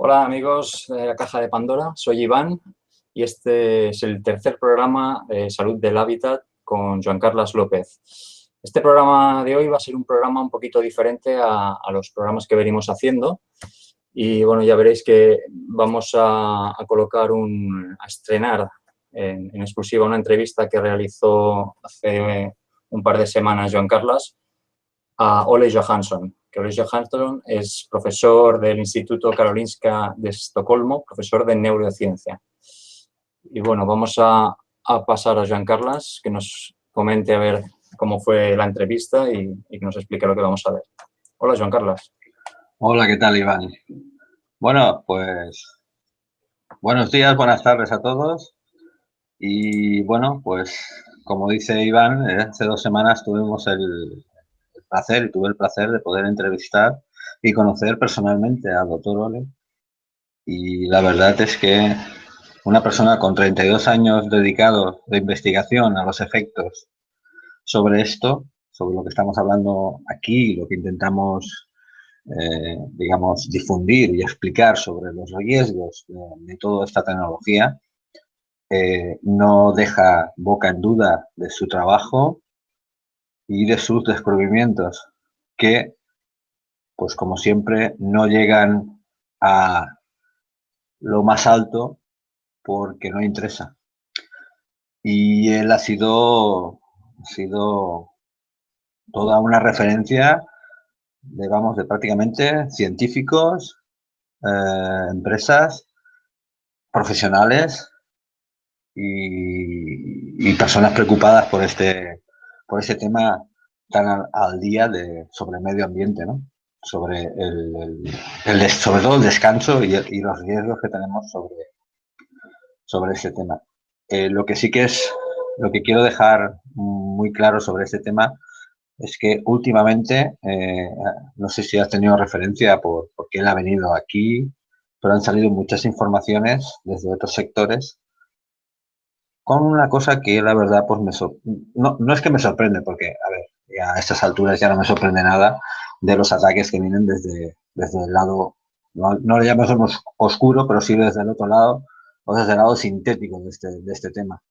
Hola amigos de la Caja de Pandora, soy Iván y este es el tercer programa de Salud del Hábitat con Joan Carles López. Este programa de hoy va a ser un programa un poquito diferente a los programas que venimos haciendo y bueno, ya veréis que vamos a estrenar en exclusiva una entrevista que realizó hace un par de semanas Joan Carles a Ole Johansson, que Ole Johansson es profesor del Instituto Karolinska de Estocolmo, profesor de neurociencia. Y bueno, vamos a pasar a Joan Carles, que nos comente a ver cómo fue la entrevista y que nos explique lo que vamos a ver. Hola, Joan Carles. Hola, ¿qué tal, Iván? Bueno, pues buenos días, buenas tardes a todos. Y bueno, pues como dice Iván, hace 2 semanas tuvimos tuve el placer de poder entrevistar y conocer personalmente al doctor Ole. Y la verdad es que una persona con 32 años dedicado de investigación a los efectos sobre esto, sobre lo que estamos hablando aquí, lo que intentamos digamos, difundir y explicar sobre los riesgos de toda esta tecnología, no deja boca en duda de su trabajo y de sus descubrimientos, que, pues como siempre, no llegan a lo más alto porque no interesa. Y él ha sido toda una referencia, digamos, de prácticamente científicos, empresas, profesionales y personas preocupadas por este tema tan al día sobre el medio ambiente, ¿no? Sobre sobre todo el descanso y los riesgos que tenemos sobre ese tema. Lo que quiero dejar muy claro sobre este tema es que últimamente, no sé si has tenido referencia porque él ha venido aquí, pero han salido muchas informaciones desde otros sectores con una cosa que la verdad pues no es que me sorprende, porque a ver, ya a estas alturas ya no me sorprende nada de los ataques que vienen desde el lado, no le llamamos oscuro, pero sí desde el otro lado, o desde el lado sintético de este tema,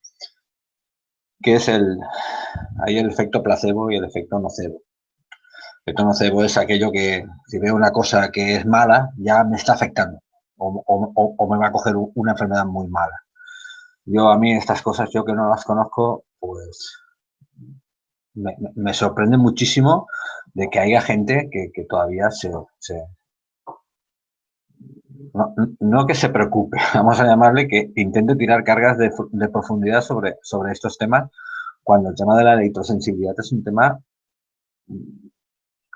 que es hay el efecto placebo y el efecto nocebo. El efecto nocebo es aquello que si veo una cosa que es mala, ya me está afectando o me va a coger una enfermedad muy mala. A mí estas cosas, yo que no las conozco, pues me sorprende muchísimo de que haya gente que todavía no que se preocupe, vamos a llamarle que intente tirar cargas de profundidad sobre estos temas, cuando el tema de la electrosensibilidad es un tema,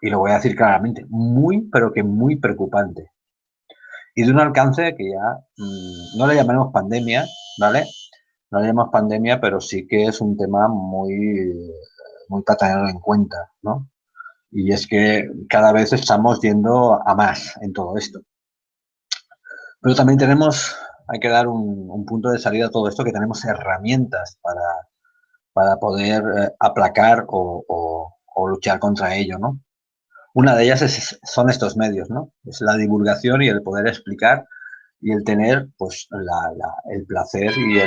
y lo voy a decir claramente, muy, pero que muy preocupante. Y de un alcance que ya no le llamaremos pandemia, ¿vale? No le llamamos pandemia, pero sí que es un tema muy para tenerlo en cuenta, ¿no? Y es que cada vez estamos yendo a más en todo esto. Pero también hay que dar un punto de salida a todo esto, que tenemos herramientas para poder aplacar o luchar contra ello, ¿no? Una de ellas son estos medios, ¿no? Es la divulgación y el poder explicar y el tener pues el placer y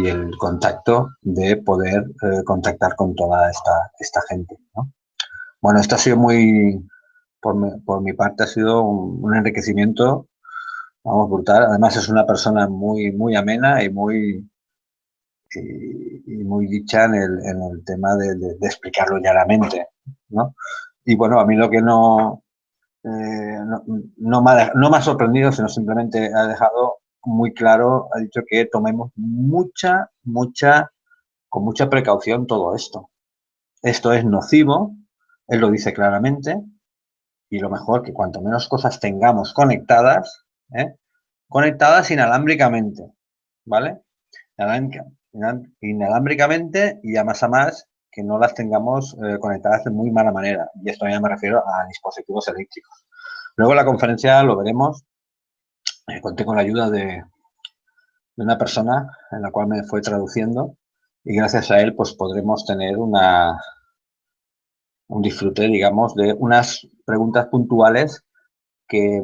el contacto de poder contactar con toda esta gente, ¿no? Bueno, esto ha sido por mi parte ha sido un enriquecimiento, vamos, brutal. Además es una persona muy amena y muy dicha en el tema de explicarlo llanamente, ¿no? Y bueno, a mí lo que no me ha sorprendido, sino simplemente ha dejado muy claro, ha dicho que tomemos con mucha precaución todo esto. Esto es nocivo, él lo dice claramente, y lo mejor que cuanto menos cosas tengamos conectadas, conectadas inalámbricamente, ¿vale? Inalámbricamente y a más que no las tengamos conectadas de muy mala manera. Y esto ya me refiero a dispositivos eléctricos. Luego en la conferencia lo veremos. Conté con la ayuda de una persona en la cual me fue traduciendo, y gracias a él pues podremos tener un disfrute, digamos, de unas preguntas puntuales que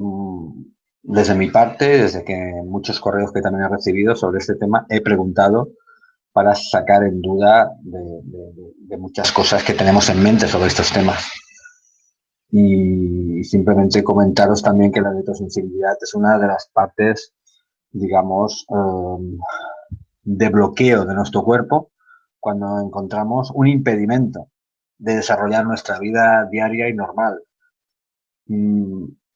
desde mi parte, desde que muchos correos que también he recibido sobre este tema, he preguntado para sacar en duda de muchas cosas que tenemos en mente sobre estos temas. Y simplemente comentaros también que la electrosensibilidad es una de las partes, digamos, de bloqueo de nuestro cuerpo cuando encontramos un impedimento de desarrollar nuestra vida diaria y normal.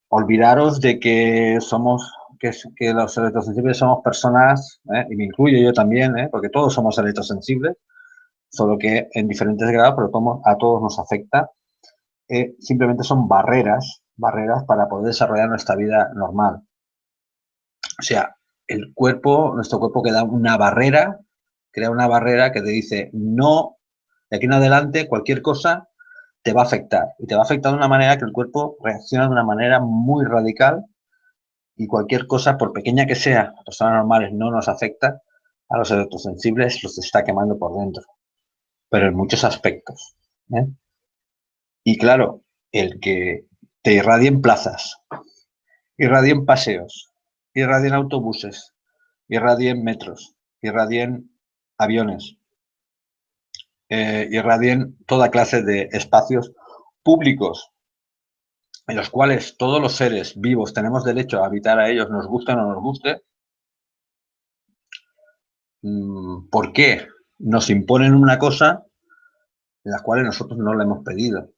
Olvidaros de que somos, que los electrosensibles somos personas, y me incluyo yo también, porque todos somos electrosensibles, solo que en diferentes grados, pero a todos nos afecta. Simplemente son barreras para poder desarrollar nuestra vida normal. O sea, nuestro cuerpo crea una barrera que te dice, no, de aquí en adelante cualquier cosa te va a afectar. Y te va a afectar de una manera que el cuerpo reacciona de una manera muy radical y cualquier cosa, por pequeña que sea, a personas normales no nos afecta, a los electrosensibles los está quemando por dentro, pero en muchos aspectos. Y claro, el que te irradien plazas, irradien paseos, irradien autobuses, irradien metros, irradien aviones, irradien toda clase de espacios públicos en los cuales todos los seres vivos tenemos derecho a habitar a ellos, nos guste o no nos guste. ¿Por qué nos imponen una cosa en la cual nosotros no la hemos pedido?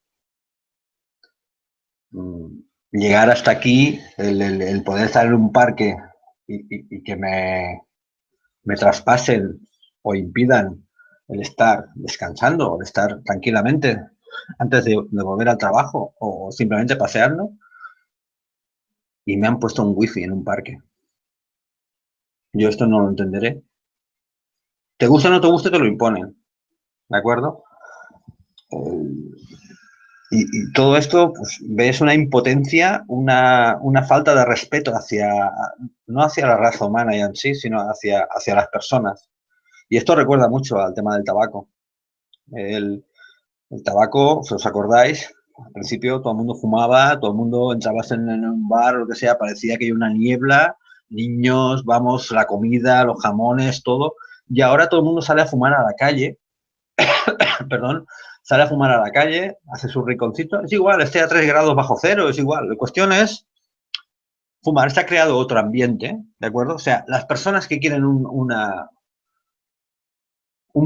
Llegar hasta aquí, el poder estar en un parque y que me traspasen o impidan el estar descansando o de estar tranquilamente antes de volver al trabajo o simplemente pasearlo, y me han puesto un wifi en un parque. Yo esto no lo entenderé. Te gusta o no te gusta, te lo imponen, ¿de acuerdo? Y todo esto, pues, ves una impotencia, una falta de respeto no hacia la raza humana y en sí, sino hacia las personas. Y esto recuerda mucho al tema del tabaco. El tabaco, si os acordáis, al principio todo el mundo fumaba, todo el mundo entrabas en un bar o lo que sea, parecía que hay una niebla, niños, vamos, la comida, los jamones, todo. Y ahora todo el mundo sale a fumar a la calle, perdón, sale a fumar a la calle, hace su rinconcito, es igual, esté a 3 grados bajo cero, es igual. La cuestión es fumar. Se ha creado otro ambiente, ¿de acuerdo? O sea, las personas que quieren un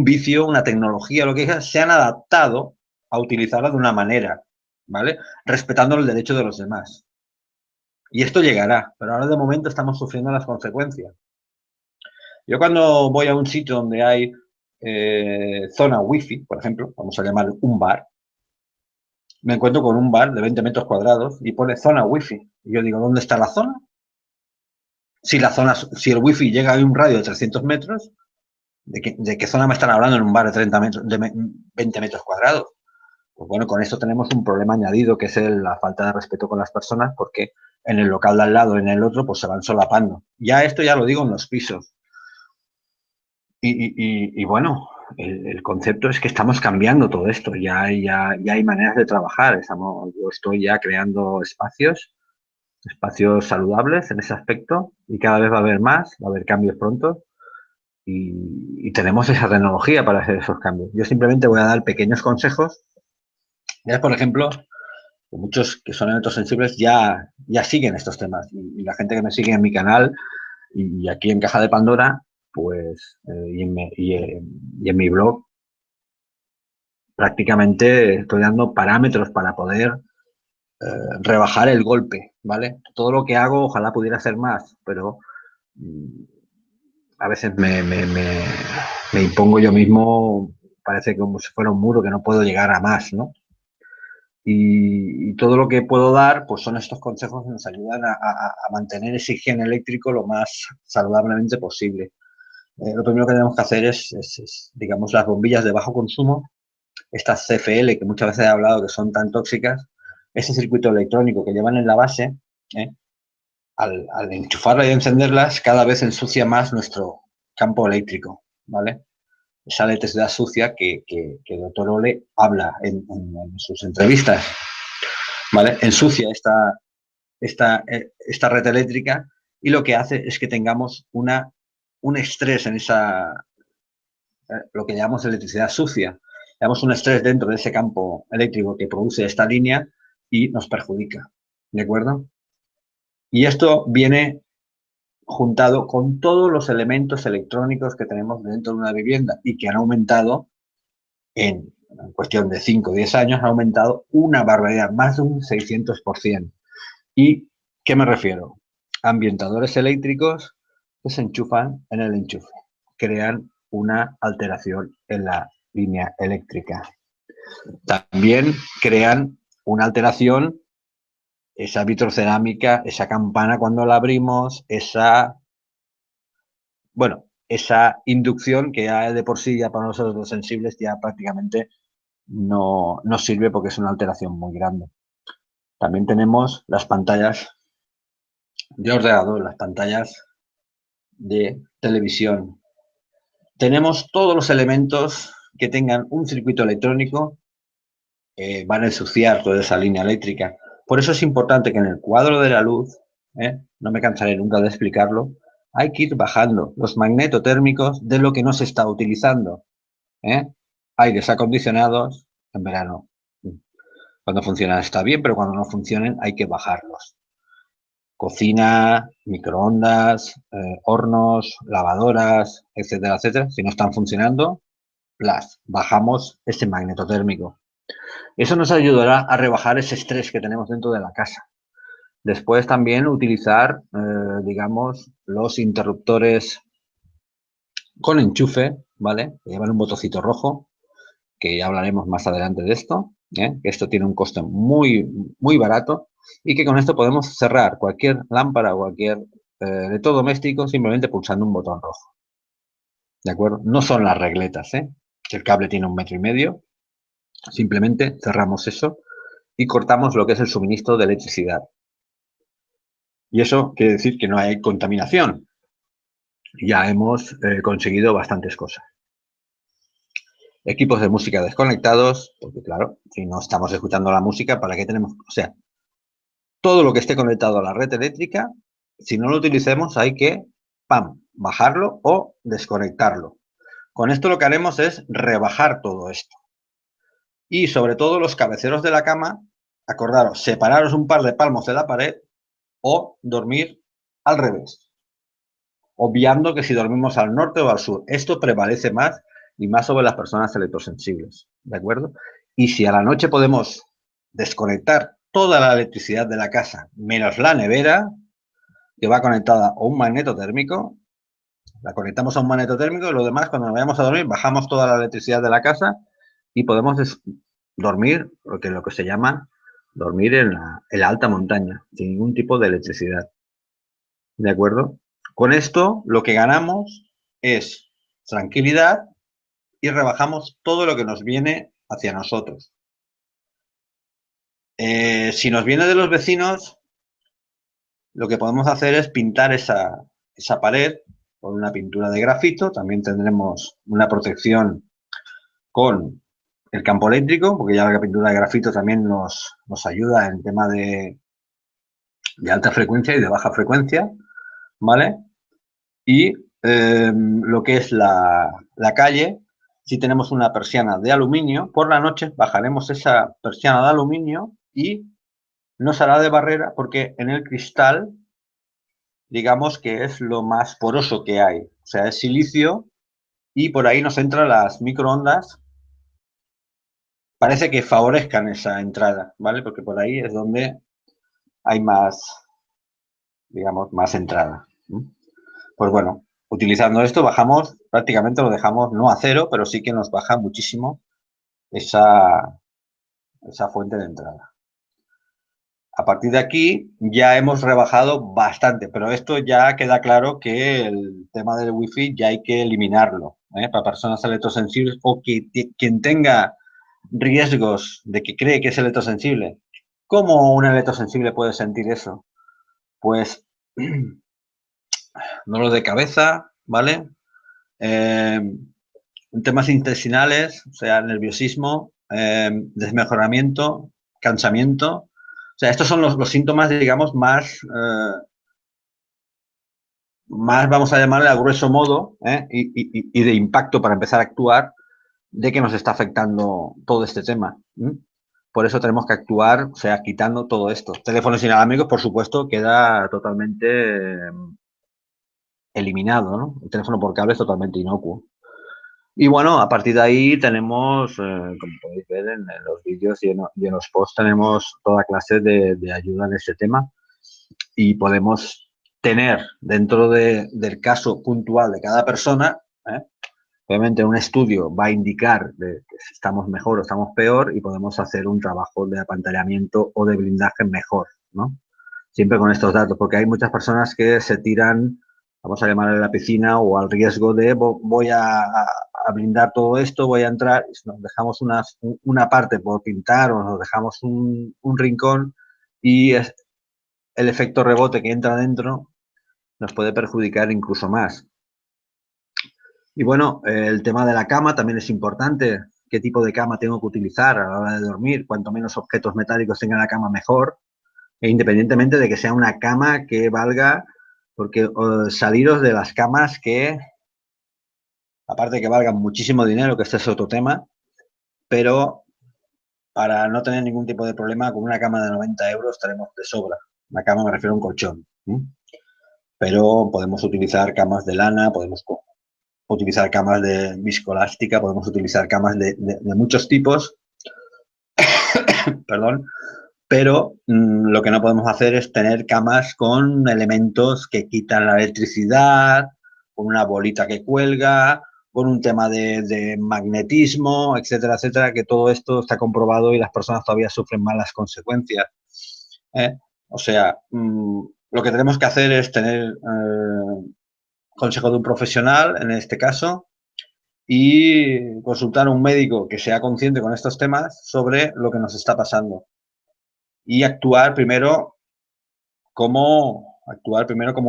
vicio, una tecnología, lo que sea, se han adaptado a utilizarla de una manera, ¿vale? Respetando el derecho de los demás. Y esto llegará, pero ahora de momento estamos sufriendo las consecuencias. Yo cuando voy a un sitio donde hay zona wifi, por ejemplo, vamos a llamar un bar, me encuentro con un bar de 20 metros cuadrados y pone zona wifi. Y yo digo, ¿dónde está la zona? Si el wifi llega a un radio de 300 metros, ¿de qué zona me están hablando en un bar de 30 metros, de 20 metros cuadrados? Pues bueno, con esto tenemos un problema añadido, que es la falta de respeto con las personas, porque en el local de al lado, en el otro, pues se van solapando. Ya esto ya lo digo en los pisos. Y bueno, el concepto es que estamos cambiando todo esto. Ya hay maneras de trabajar. Yo estoy ya creando espacios saludables en ese aspecto, y cada vez va a haber más, va a haber cambios pronto. Y tenemos esa tecnología para hacer esos cambios. Yo simplemente voy a dar pequeños consejos. Ya, por ejemplo, muchos que son electrosensibles ya siguen estos temas. Y la gente que me sigue en mi canal y aquí en Caja de Pandora, pues, y en mi blog, prácticamente estoy dando parámetros para poder rebajar el golpe, ¿vale? Todo lo que hago, ojalá pudiera hacer más, pero a veces me impongo yo mismo, parece como si fuera un muro que no puedo llegar a más, ¿no? Y todo lo que puedo dar, pues son estos consejos que nos ayudan a mantener ese higiene eléctrico lo más saludablemente posible. Lo primero que tenemos que hacer es, digamos, las bombillas de bajo consumo, estas CFL que muchas veces he hablado que son tan tóxicas, ese circuito electrónico que llevan en la base, al enchufarlas y encenderlas, cada vez ensucia más nuestro campo eléctrico, ¿vale? Esa electricidad sucia que el doctor Ole habla en sus entrevistas, ¿vale? Ensucia esta red eléctrica y lo que hace es que tengamos un estrés en lo que llamamos electricidad sucia. Tenemos un estrés dentro de ese campo eléctrico que produce esta línea y nos perjudica, ¿de acuerdo? Y esto viene juntado con todos los elementos electrónicos que tenemos dentro de una vivienda y que han aumentado en cuestión de 5 o 10 años, ha aumentado una barbaridad, más de un 600%. ¿Y qué me refiero? Ambientadores eléctricos que se enchufan en el enchufe, crean una alteración en la línea eléctrica. También crean una alteración, esa vitrocerámica, esa campana cuando la abrimos, esa inducción que ya de por sí ya para nosotros los sensibles ya prácticamente no sirve porque es una alteración muy grande. También tenemos las pantallas de ordenador, las pantallas de televisión. Tenemos todos los elementos que tengan un circuito electrónico, van a ensuciar toda esa línea eléctrica. Por eso es importante que en el cuadro de la luz, no me cansaré nunca de explicarlo, hay que ir bajando los magnetotérmicos de lo que no se está utilizando. Aires acondicionados en verano. Cuando funcionan está bien, pero cuando no funcionen hay que bajarlos. Cocina, microondas, hornos, lavadoras, etcétera, etcétera. Si no están funcionando, las bajamos ese magnetotérmico. Eso nos ayudará a rebajar ese estrés que tenemos dentro de la casa. Después también utilizar, digamos, los interruptores con enchufe, ¿vale? Que llevan un botoncito rojo, que ya hablaremos más adelante de esto, que esto tiene un coste muy, muy barato y que con esto podemos cerrar cualquier lámpara o cualquier electrodoméstico simplemente pulsando un botón rojo. ¿De acuerdo? No son las regletas, que el cable tiene 1,5 metros, simplemente cerramos eso y cortamos lo que es el suministro de electricidad. Y eso quiere decir que no hay contaminación. Ya hemos conseguido bastantes cosas. Equipos de música desconectados, porque claro, si no estamos escuchando la música, ¿para qué tenemos? O sea, todo lo que esté conectado a la red eléctrica, si no lo utilicemos hay que, bajarlo o desconectarlo. Con esto lo que haremos es rebajar todo esto. Y sobre todo los cabeceros de la cama, acordaros, separaros un par de palmos de la pared o dormir al revés. Obviando que si dormimos al norte o al sur, esto prevalece más y más sobre las personas electrosensibles, ¿de acuerdo? Y si a la noche podemos desconectar toda la electricidad de la casa, menos la nevera, que va conectada a un magnetotérmico, la conectamos a un magnetotérmico y lo demás, cuando nos vayamos a dormir, bajamos toda la electricidad de la casa y podemos dormir, lo que se llama dormir en la alta montaña, sin ningún tipo de electricidad, ¿de acuerdo? Con esto lo que ganamos es tranquilidad y rebajamos todo lo que nos viene hacia nosotros. Si nos viene de los vecinos, lo que podemos hacer es pintar esa pared con una pintura de grafito. También tendremos una protección con el campo eléctrico, porque ya la pintura de grafito también nos ayuda en tema de alta frecuencia y de baja frecuencia, ¿vale? Y lo que es la calle, si tenemos una persiana de aluminio, por la noche bajaremos esa persiana de aluminio y nos hará de barrera porque en el cristal, digamos que es lo más poroso que hay. O sea, es silicio y por ahí nos entran las microondas. Parece que favorezcan esa entrada, ¿vale? Porque por ahí es donde hay más, digamos, más entrada. Pues bueno, utilizando esto bajamos, prácticamente lo dejamos no a cero, pero sí que nos baja muchísimo esa fuente de entrada. A partir de aquí ya hemos rebajado bastante, pero esto ya queda claro que el tema del wifi ya hay que eliminarlo, para personas electrosensibles o quien tenga riesgos de que cree que es electrosensible. ¿Cómo un electrosensible puede sentir eso? Pues dolor de cabeza, ¿vale? Temas intestinales, o sea, nerviosismo, desmejoramiento, cansamiento. O sea, estos son los síntomas, digamos, más, vamos a llamarle a grueso modo, y de impacto para empezar a actuar, de que nos está afectando todo este tema. Por eso tenemos que actuar, o sea, quitando todo esto. Teléfonos inalámbricos, por supuesto, queda totalmente eliminado, ¿no? El teléfono por cable es totalmente inocuo. Y bueno, a partir de ahí tenemos, como podéis ver en los vídeos y en los posts, tenemos toda clase de ayuda en este tema y podemos tener dentro del caso puntual de cada persona, obviamente un estudio va a indicar que si estamos mejor o estamos peor y podemos hacer un trabajo de apantallamiento o de blindaje mejor, ¿no? Siempre con estos datos, porque hay muchas personas que se tiran, vamos a llamarle a la piscina o al riesgo de voy a blindar todo esto, voy a entrar, nos dejamos una parte por pintar o nos dejamos un rincón y el efecto rebote que entra dentro nos puede perjudicar incluso más. Y bueno, el tema de la cama también es importante. ¿Qué tipo de cama tengo que utilizar a la hora de dormir? Cuanto menos objetos metálicos tenga la cama, mejor. E independientemente de que sea una cama que valga, porque saliros de las camas que, aparte de que valgan muchísimo dinero, que este es otro tema, pero para no tener ningún tipo de problema, con una cama de 90 euros tenemos de sobra. Una cama me refiero a un colchón. Pero podemos utilizar camas de lana, podemos utilizar camas de viscoelástica, podemos utilizar camas de muchos tipos, perdón, pero lo que no podemos hacer es tener camas con elementos que quitan la electricidad, con una bolita que cuelga, con un tema de magnetismo, etcétera, etcétera, que todo esto está comprobado y las personas todavía sufren más las consecuencias. O sea, lo que tenemos que hacer es tener consejo de un profesional, en este caso, y consultar a un médico que sea consciente con estos temas sobre lo que nos está pasando. Y actuar primero como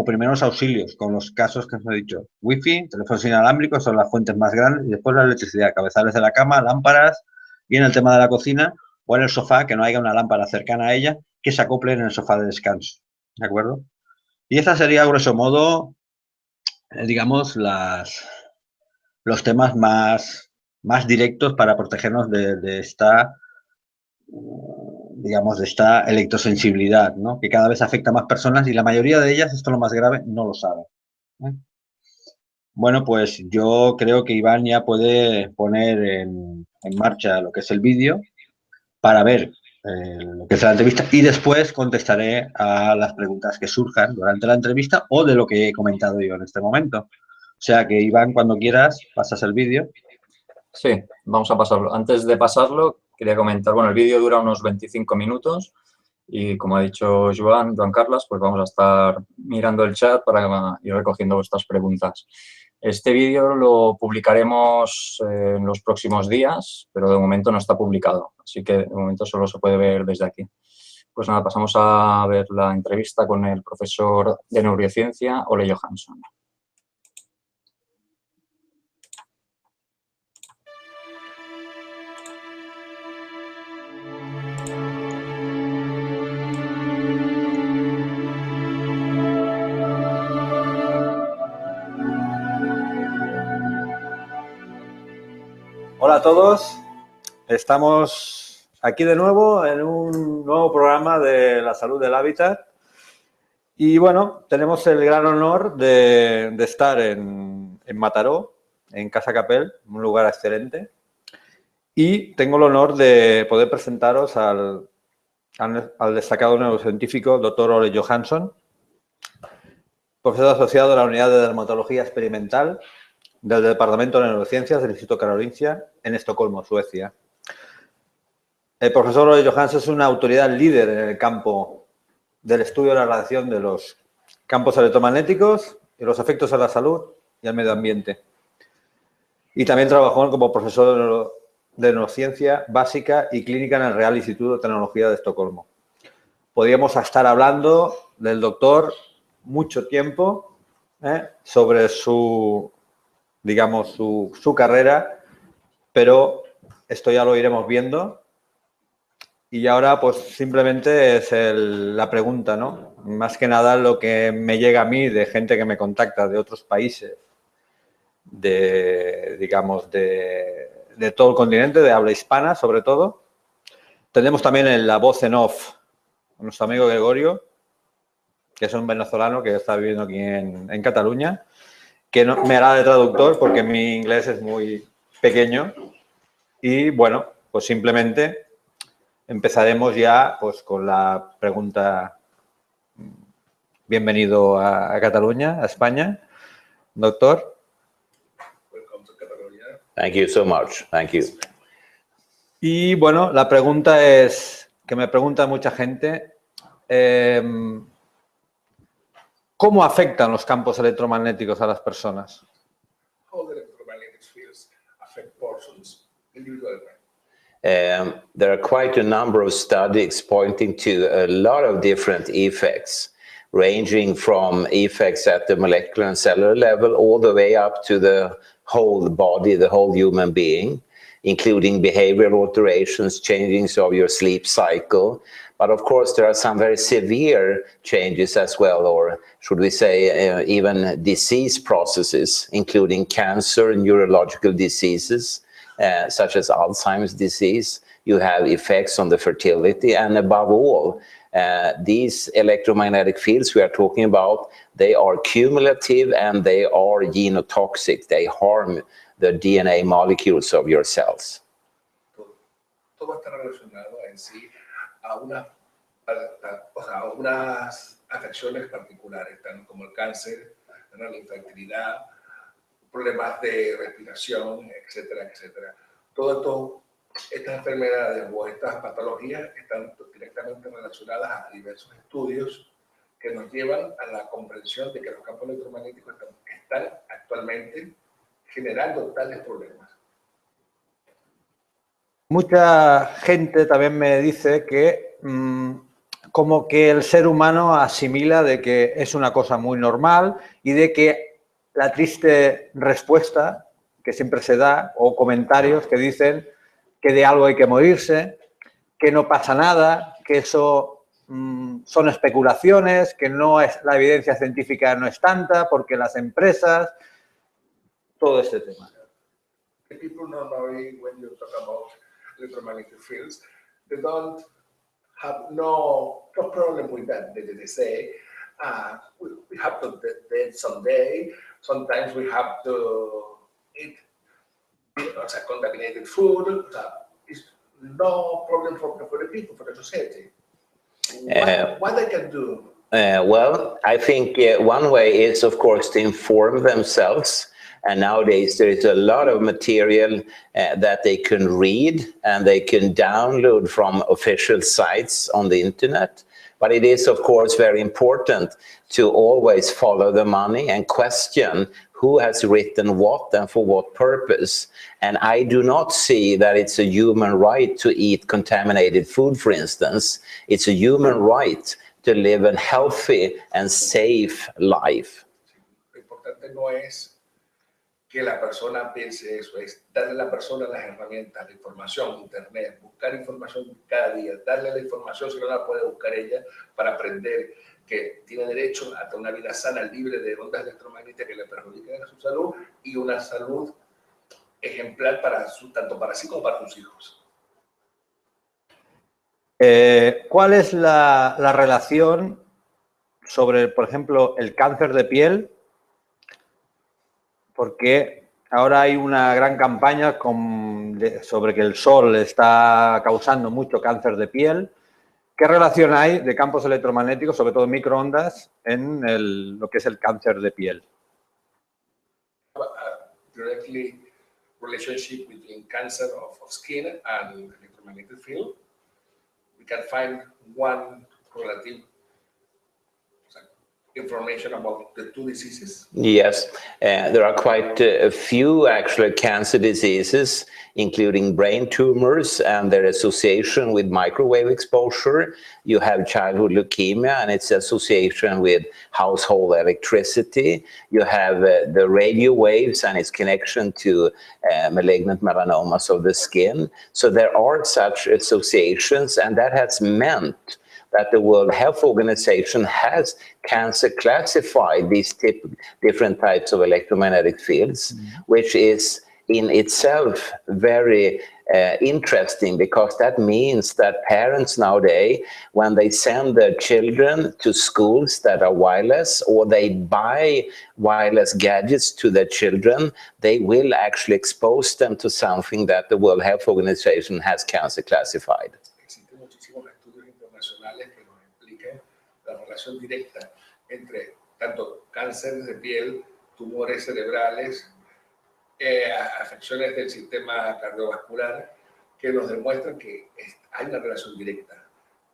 primeros auxilios, con los casos que os he dicho. Wi-Fi, teléfonos inalámbricos son las fuentes más grandes y después la electricidad, cabezales de la cama, lámparas y en el tema de la cocina o en el sofá, que no haya una lámpara cercana a ella que se acople en el sofá de descanso. ¿De acuerdo? Y esa sería, a grosso modo, digamos, los temas más directos para protegernos de esta, digamos, de esta electrosensibilidad, ¿no? Que cada vez afecta a más personas y la mayoría de ellas, esto es lo más grave, no lo saben. Bueno, pues yo creo que Iván ya puede poner en marcha lo que es el vídeo para ver lo que es la entrevista y después contestaré a las preguntas que surjan durante la entrevista o de lo que he comentado yo en este momento. O sea que, Iván, cuando quieras, pasas el vídeo. Sí, vamos a pasarlo. Antes de pasarlo, quería comentar, bueno, el vídeo dura unos 25 minutos y como ha dicho Joan Carles, pues vamos a estar mirando el chat para ir recogiendo vuestras preguntas. Este vídeo lo publicaremos en los próximos días, pero de momento no está publicado, así que de momento solo se puede ver desde aquí. Pues nada, pasamos a ver la entrevista con el profesor de neurociencia, Ole Johansson. Hola a todos, estamos aquí de nuevo en un nuevo programa de la salud del hábitat y bueno, tenemos el gran honor de estar en Mataró, en Casa Capel, un lugar excelente, y tengo el honor de poder presentaros al destacado neurocientífico Dr. Ole Johansson, profesor asociado de la Unidad de Dermatología Experimental del Departamento de Neurociencias del Instituto Karolinska en Estocolmo, Suecia. El profesor Ole Johansson es una autoridad líder en el campo del estudio de la relación de los campos electromagnéticos y los efectos a la salud y al medio ambiente. Y también trabajó como profesor de neurociencia básica y clínica en el Real Instituto de Tecnología de Estocolmo. Podríamos estar hablando del doctor mucho tiempo sobre su, digamos, su carrera, pero esto ya lo iremos viendo. Y ahora, pues simplemente es la pregunta, ¿no? Más que nada lo que me llega a mí de gente que me contacta de otros países, digamos, de todo el continente, de habla hispana sobre todo. Tenemos también la voz en off, nuestro amigo Gregorio, que es un venezolano que está viviendo aquí en Cataluña, que me hará de traductor porque mi inglés es muy pequeño. Y bueno, pues simplemente empezaremos ya pues con la pregunta. Bienvenido a Cataluña, a España, doctor. Welcome to Catalonia. Thank you so much. Thank you. Y bueno, la pregunta es, que me pregunta mucha gente, ¿cómo afectan los campos electromagnéticos a las personas? How the electromagnetic fields affect persons individually. There are quite a number of studies pointing to a lot of different effects, ranging from effects at the molecular and cellular level all the way up to the whole body, the whole human being, including behavioral alterations, changings of your sleep cycle. But of course, there are some very severe changes as well, or should we say even disease processes, including cancer and neurological diseases, such as Alzheimer's disease. You have effects on the fertility, and above all, these electromagnetic fields we are talking about, they are cumulative and they are genotoxic. They harm the DNA molecules of your cells. Todo está relacionado en sí a unas afecciones particulares, tanto como el cáncer, la infertilidad, problemas de respiración, etcétera, etcétera. Estas enfermedades o estas patologías están directamente relacionadas a diversos estudios que nos llevan a la comprensión de que los campos electromagnéticos están actualmente generando tales problemas. Mucha gente también me dice que como que el ser humano asimila de que es una cosa muy normal y de que la triste respuesta que siempre se da, o comentarios que dicen que de algo hay que morirse, que no pasa nada, que eso son especulaciones, que la evidencia científica no es tanta, porque las empresas, todo este tema. The people normally, when you talk about electromagnetic fields, they don't have no problem with that. They say, we have to dead someday. Sometimes we have to eat contaminated food. It's no problem for the people, for the society. What they can do? Well, I think one way is, of course, to inform themselves. And nowadays, there is a lot of material that they can read and they can download from official sites on the internet. But it is, of course, very important to always follow the money and question who has written what and for what purpose. And I do not see that it's a human right to eat contaminated food, for instance. It's a human right to live a healthy and safe life. Lo importante no es que la persona piense eso, es darle a la persona las herramientas, la información, internet, buscar información cada día, darle la información si no la puede buscar ella para aprender que tiene derecho a una vida sana, libre de ondas electromagnéticas que le perjudiquen a su salud y una salud ejemplar tanto para sí como para sus hijos. ¿Cuál es la relación sobre, por ejemplo, el cáncer de piel? Porque ahora hay una gran campaña sobre que el sol está causando mucho cáncer de piel. ¿Qué relación hay de campos electromagnéticos, sobre todo microondas, en lo que es el cáncer de piel? Directly relationship between cancer of skin and electromagnetic field. We can find one relative information about the two diseases? Yes, there are quite a few actually cancer diseases, including brain tumors and their association with microwave exposure. You have childhood leukemia and its association with household electricity. You have the radio waves and its connection to malignant melanomas of the skin. So there are such associations, and that has meant that the World Health Organization has cancer classified these different types of electromagnetic fields, which is in itself very interesting, because that means that parents nowadays, when they send their children to schools that are wireless, or they buy wireless gadgets to their children, they will actually expose them to something that the World Health Organization has cancer classified. Existen muchísimos estudios internacionales que nos explican la relación directa entre tanto cánceres de piel, tumores cerebrales, afecciones del sistema cardiovascular, que nos demuestran que hay una relación directa,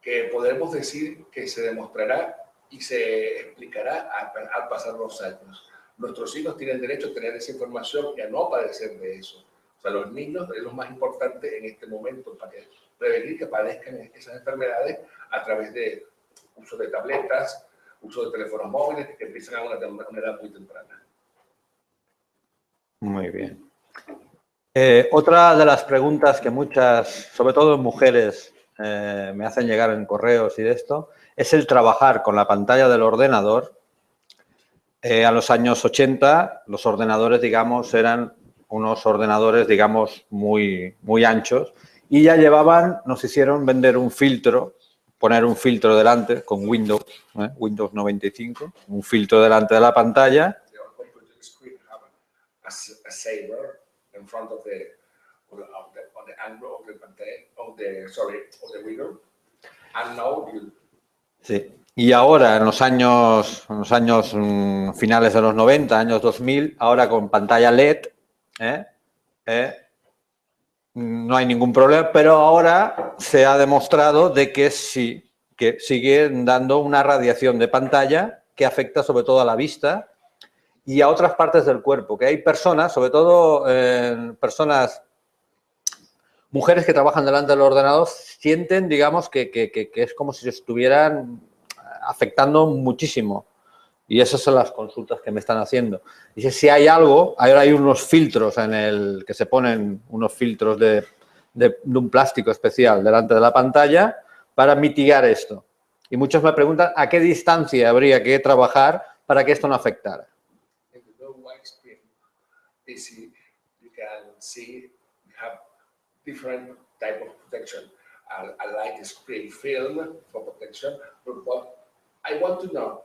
que podemos decir que se demostrará y se explicará al pasar los años. Nuestros hijos tienen derecho a tener esa información y a no padecer de eso. O sea, los niños es lo más importante en este momento para prevenir que padezcan esas enfermedades a través de uso de tabletas, uso de teléfonos móviles que empiezan a una edad muy temprana. Muy bien. Otra de las preguntas que muchas, sobre todo mujeres, me hacen llegar en correos y de esto, es el trabajar con la pantalla del ordenador. A los años 80, los ordenadores, digamos, eran unos ordenadores, digamos, muy anchos, y ya llevaban, nos hicieron vender un filtro, poner un filtro delante con Windows, Windows 95, un filtro delante de la pantalla. A saber in front of the angle of the window, and now you... Sí. Y ahora, en los años finales de los 90, años 2000, ahora con pantalla LED, no hay ningún problema, pero ahora se ha demostrado de que sí, que sigue dando una radiación de pantalla que afecta sobre todo a la vista y a otras partes del cuerpo, que hay personas, sobre todo personas, mujeres que trabajan delante del ordenador, sienten, digamos, que es como si estuvieran afectando muchísimo. Y esas son las consultas que me están haciendo. Dice, si hay algo, ahora hay unos filtros que se ponen unos filtros de un plástico especial delante de la pantalla para mitigar esto. Y muchos me preguntan a qué distancia habría que trabajar para que esto no afectara. You can see you have different type of protection. A light screen film for protection, but what I want to know,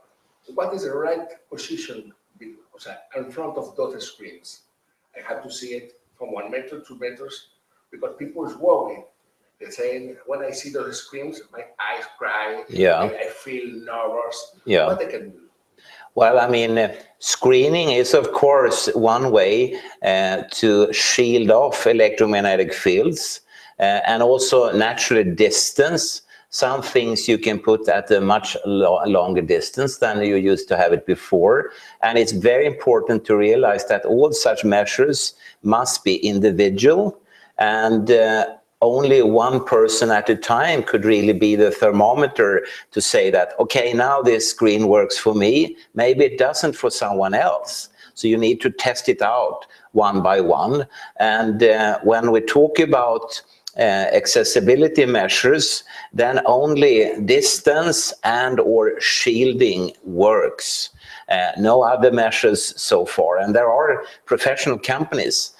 what is the right position in front of those screens? I have to see it from 1 meter, 2 meters, because people is worried. They're saying, when I see those screens, my eyes cry, I feel nervous. What I can do? Well, I mean, screening is, of course, one way to shield off electromagnetic fields, and also naturally distance. Some things you can put at a much longer distance than you used to have it before. And it's very important to realize that all such measures must be individual, and only one person at a time could really be the thermometer to say that, okay, now this screen works for me, maybe it doesn't for someone else. So you need to test it out one by one. And when we talk about accessibility measures, then only distance and or shielding works. No other measures so far. And there are professional companies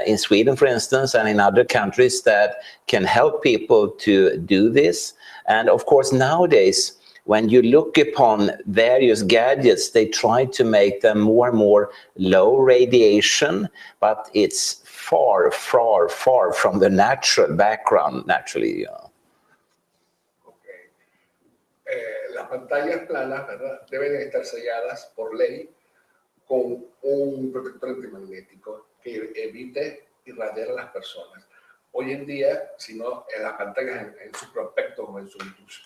in Sweden, for instance, and in other countries that can help people to do this. And of course, nowadays, when you look upon various gadgets, they try to make them more and more low radiation, but it's far, far, far from the natural background, naturally. Las pantallas planas, ¿verdad?, deben estar selladas por ley con un protector antimagnético que evite irradiar a las personas. Hoy en día, si no en las pantallas en sus prospectos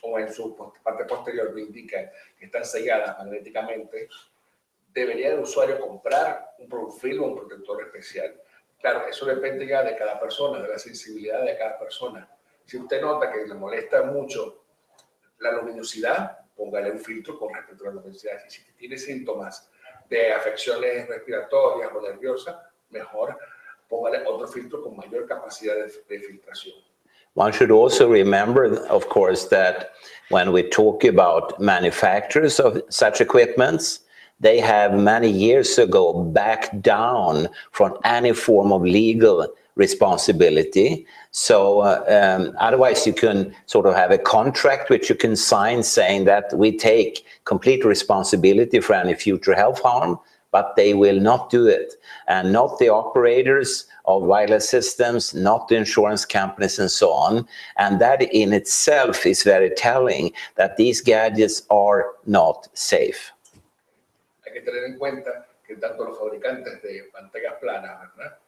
o en su parte posterior lo indican que están selladas magnéticamente, debería el usuario comprar un film o un protector especial. Claro, eso depende ya de cada persona, de la sensibilidad de cada persona. Si usted nota que le molesta mucho la luminosidad, póngale un filtro con respecto a la luminosidad. Y si tiene síntomas de afecciones respiratorias o nerviosas, mejor póngale otro filtro con mayor capacidad de filtración. One should also remember, of course, that when we talk about manufacturers of such equipments, they have many years ago backed down from any form of legal responsibility. So otherwise you can sort of have a contract which you can sign saying that we take complete responsibility for any future health harm, but they will not do it. And not the operators of wireless systems, not the insurance companies and so on. And that in itself is very telling that these gadgets are not safe. Hay que tener en cuenta que tanto los fabricantes de pantallas planas, ¿verdad?,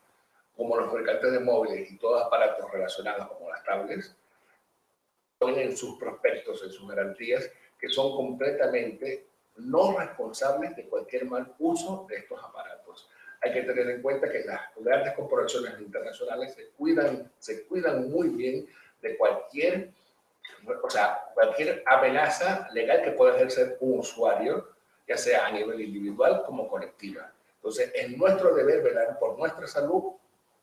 como los fabricantes de móviles y todos aparatos relacionados como las tablets, ponen en sus prospectos, en sus garantías, que son completamente no responsables de cualquier mal uso de estos aparatos. Hay que tener en cuenta que las grandes corporaciones internacionales se cuidan muy bien de cualquier amenaza legal que pueda ejercer un usuario, ya sea a nivel individual como colectiva. Entonces, es nuestro deber velar por nuestra salud,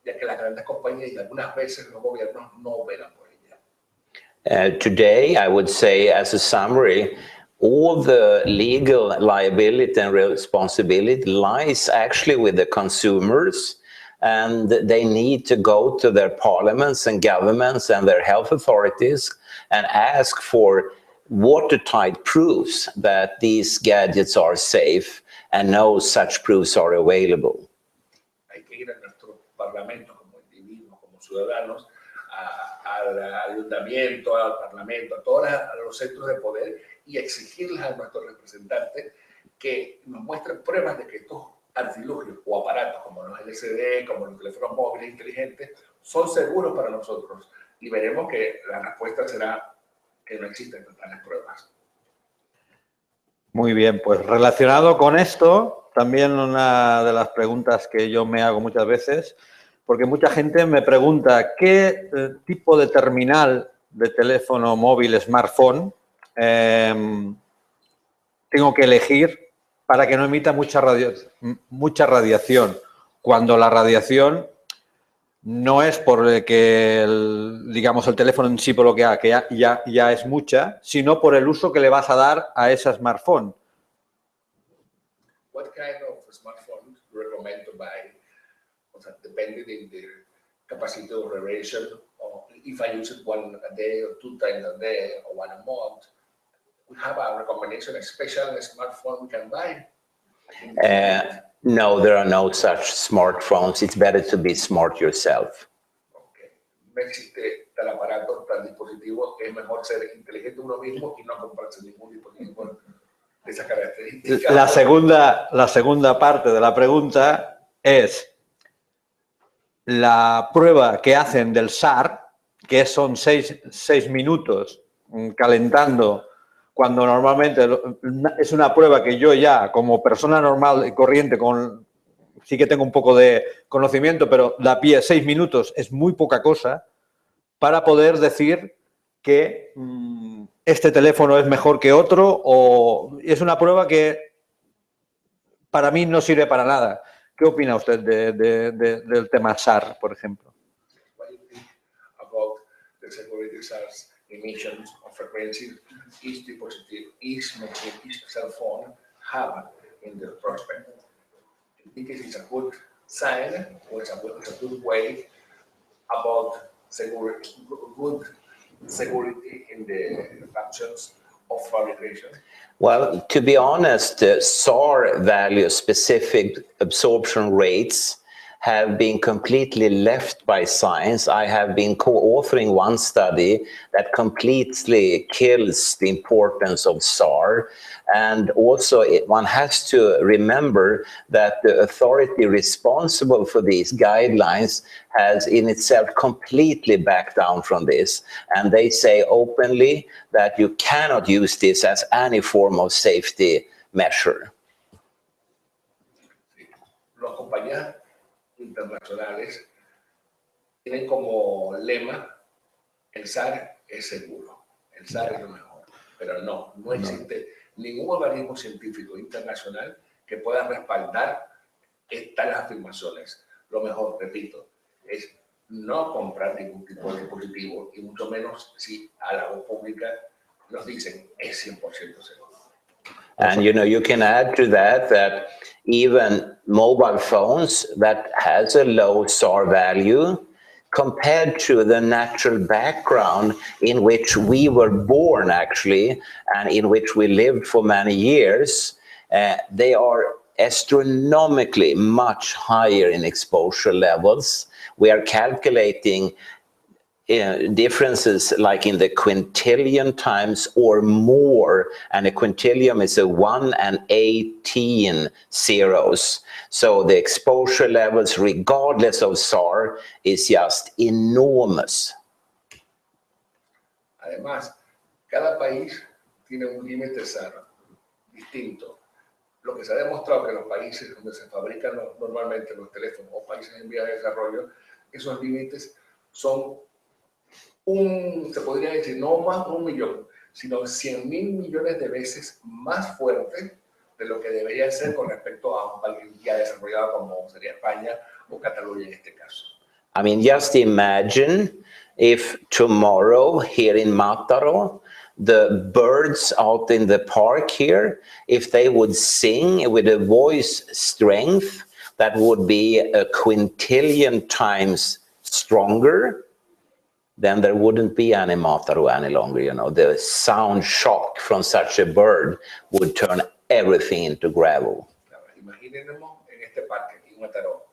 ya que las grandes compañías y algunas veces los gobiernos no velan por ella. Today, I would say, as a summary, all the legal liability and responsibility lies actually with the consumers, and they need to go to their parliaments and governments and their health authorities and ask for watertight proofs that these gadgets are safe, and no such proofs are available. Hay que ir a nuestro parlamento como individuos, como ciudadanos, al ayuntamiento, al parlamento, a todos los centros de poder y exigirles a nuestros representantes que nos muestren pruebas de que estos artilugios o aparatos como los LCD, como los teléfonos móviles inteligentes, son seguros para nosotros. Y veremos que la respuesta será que no existen tales pruebas. Muy bien, pues relacionado con esto, también una de las preguntas que yo me hago muchas veces, porque mucha gente me pregunta qué tipo de terminal de teléfono móvil, smartphone, tengo que elegir para que no emita mucha radiación, cuando la radiación no es por que digamos el teléfono en sí por lo que haga, que ya es mucha, sino por el uso que le vas a dar a ese smartphone. What kind of smartphone do you recommend to buy? Depending on the capacity of radiation, or if I use it one a day or 2 times a day or 1 a month, we have a recommendation, a special smartphone we can buy. No, there are no such smartphones. It's better to be smart yourself. Okay. No existe tal aparato, tal dispositivo. Es mejor ser inteligente uno mismo y no comprarse ningún dispositivo de esa característica. La segunda parte de la pregunta es la prueba que hacen del SAR, que son 6 minutos calentando, cuando normalmente es una prueba que yo ya, como persona normal y corriente, sí que tengo un poco de conocimiento, pero de a pie 6 minutos es muy poca cosa para poder decir que este teléfono es mejor que otro, o es una prueba que para mí no sirve para nada. ¿Qué opina usted del tema SAR, por ejemplo? What do you think about the security SAR's emissions of frequency each dispositive, each cell phone have in the prospect? I think it is a good sign, or it's a good way about good security in the functions of fabrication. Well, to be honest, SAR values, specific absorption rates, have been completely left by science. I have been co-authoring one study that completely kills the importance of SAR. And also one has to remember that the authority responsible for these guidelines has in itself completely backed down from this. And they say openly that you cannot use this as any form of safety measure. Las compañías internacionales tienen como lema: el SAR es seguro, el SAR es lo mejor, pero no existe ningún organismo científico internacional que pueda respaldar estas afirmaciones. Lo mejor, repito, es no comprar ningún tipo de dispositivo, y mucho menos si a la voz pública nos dicen es 100% seguro. And you can add to that even mobile phones that has a low SAR value compared to the natural background in which we were born actually, and in which we lived for many years, they are astronomically much higher in exposure levels. We are calculating differences like in the quintillion times or more, and a quintillion is a 1 and 18 zeros. So the exposure levels, regardless of SAR, is just enormous. Además, cada país tiene un límite SAR distinto. Lo que se ha demostrado que los países donde se fabrican normalmente los teléfonos, o países en vías de desarrollo, esos límites son se podría decir, no más 1 millón, sino 100.000 millones de veces más fuerte de lo que debería ser con respecto a un país ya desarrollado como sería España o Cataluña en este caso. I mean, just imagine if tomorrow here in Mataró, the birds out in the park here, if they would sing with a voice strength that would be a quintillion times stronger, then there wouldn't be any Mataró any longer. The sound shock from such a bird would turn everything into gravel. Imaginemos en este parque, en Mataró,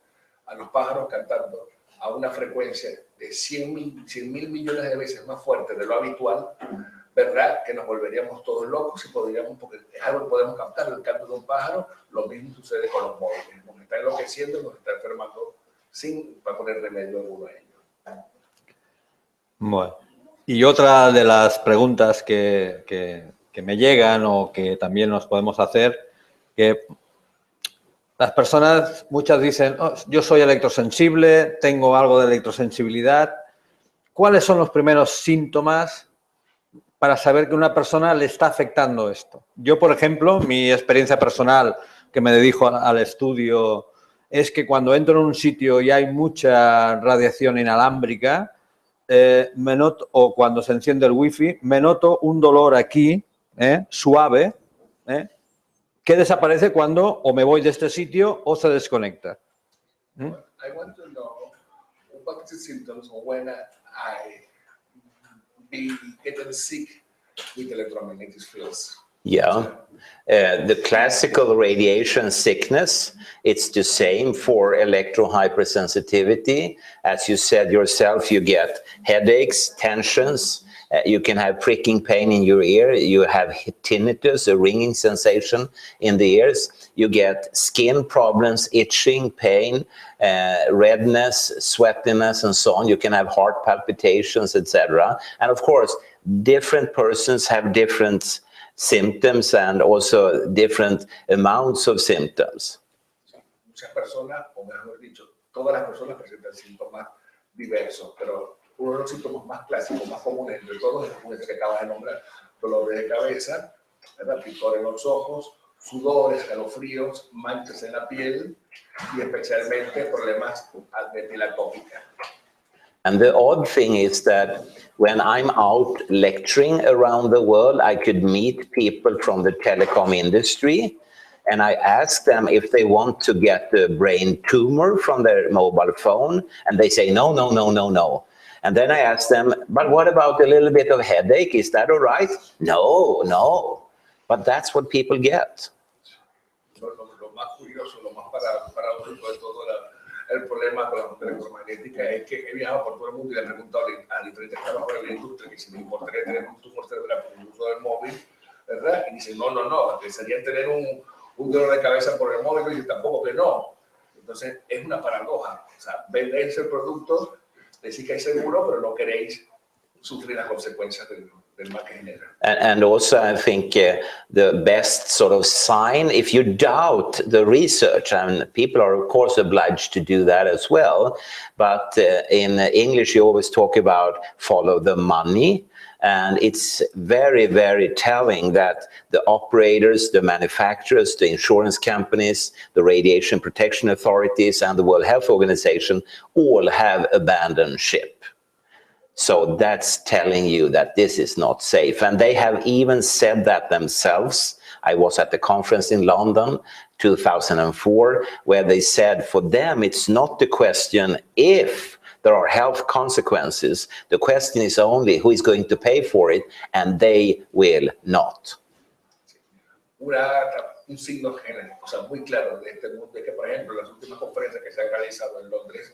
a los pájaros cantando a una frecuencia de 100.000 millones de veces más fuerte de lo habitual, ¿verdad? Que nos volveríamos todos locos y podríamos, porque es algo que podemos captar, el canto de un pájaro. Lo mismo sucede con los móviles. Nos está enloqueciendo, nos está enfermando para poner remedio alguno a ello. Bueno, y otra de las preguntas que me llegan o que también nos podemos hacer, que las personas, muchas dicen, yo soy electrosensible, tengo algo de electrosensibilidad. ¿Cuáles son los primeros síntomas para saber que una persona le está afectando esto? Yo, por ejemplo, mi experiencia personal que me dedico al estudio es que cuando entro en un sitio y hay mucha radiación inalámbrica, me noto, o cuando se enciende el wifi, me noto un dolor aquí, suave, que desaparece cuando o me voy de este sitio o se desconecta. I want to know what the symptoms of when I be getting sick with electromagnetic fields. Yeah, the classical radiation sickness, it's the same for electro-hypersensitivity. As you said yourself, you get headaches, tensions, you can have pricking pain in your ear, you have tinnitus, a ringing sensation in the ears, you get skin problems, itching, pain, redness, sweatiness, and so on. You can have heart palpitations, etc. And of course, different persons have different symptoms and also different amounts of symptoms. Muchas personas, o mejor dicho, todas las personas presentan síntomas diversos, pero uno de los síntomas más clásicos, más comunes entre todos es el que acabas de nombrar: dolores de cabeza, picor en los ojos, sudores, escalofríos, manchas en la piel y especialmente problemas de piel atópica. And the odd thing is that when I'm out lecturing around the world, I could meet people from the telecom industry, and I ask them if they want to get a brain tumor from their mobile phone, and they say, no, no, no, no, no. And then I ask them, but what about a little bit of headache? Is that all right? No, no. But that's what people get. Lo más curioso, lo más paradójico de todo el problema con la onda electromagnética es que he viajado por todo el mundo y le he preguntado a diferentes trabajadores de la industria que si me importaría tener un tumor cerebral por el uso del móvil, ¿verdad? Y dicen, no, desearían tener un dolor de cabeza por el móvil, y dicen, tampoco que no. Entonces, es una paradoja. O sea, vendéis el producto, decís que es seguro, pero no queréis sufrir las consecuencias del mal que genera. And also, I think the best sort of sign, if you doubt the research, and people are of course obliged to do that as well, but in English you always talk about follow the money. And it's very, very telling that the operators, the manufacturers, the insurance companies, the radiation protection authorities, and the World Health Organization all have abandoned ship. So that's telling you that this is not safe. And they have even said that themselves. I was at the conference in London 2004, where they said for them it's not the question if there are health consequences. The question is only who is going to pay for it, and they will not. Un signo o sea, muy claro de este mundo es que, por ejemplo, las últimas conferencias que se han realizado en Londres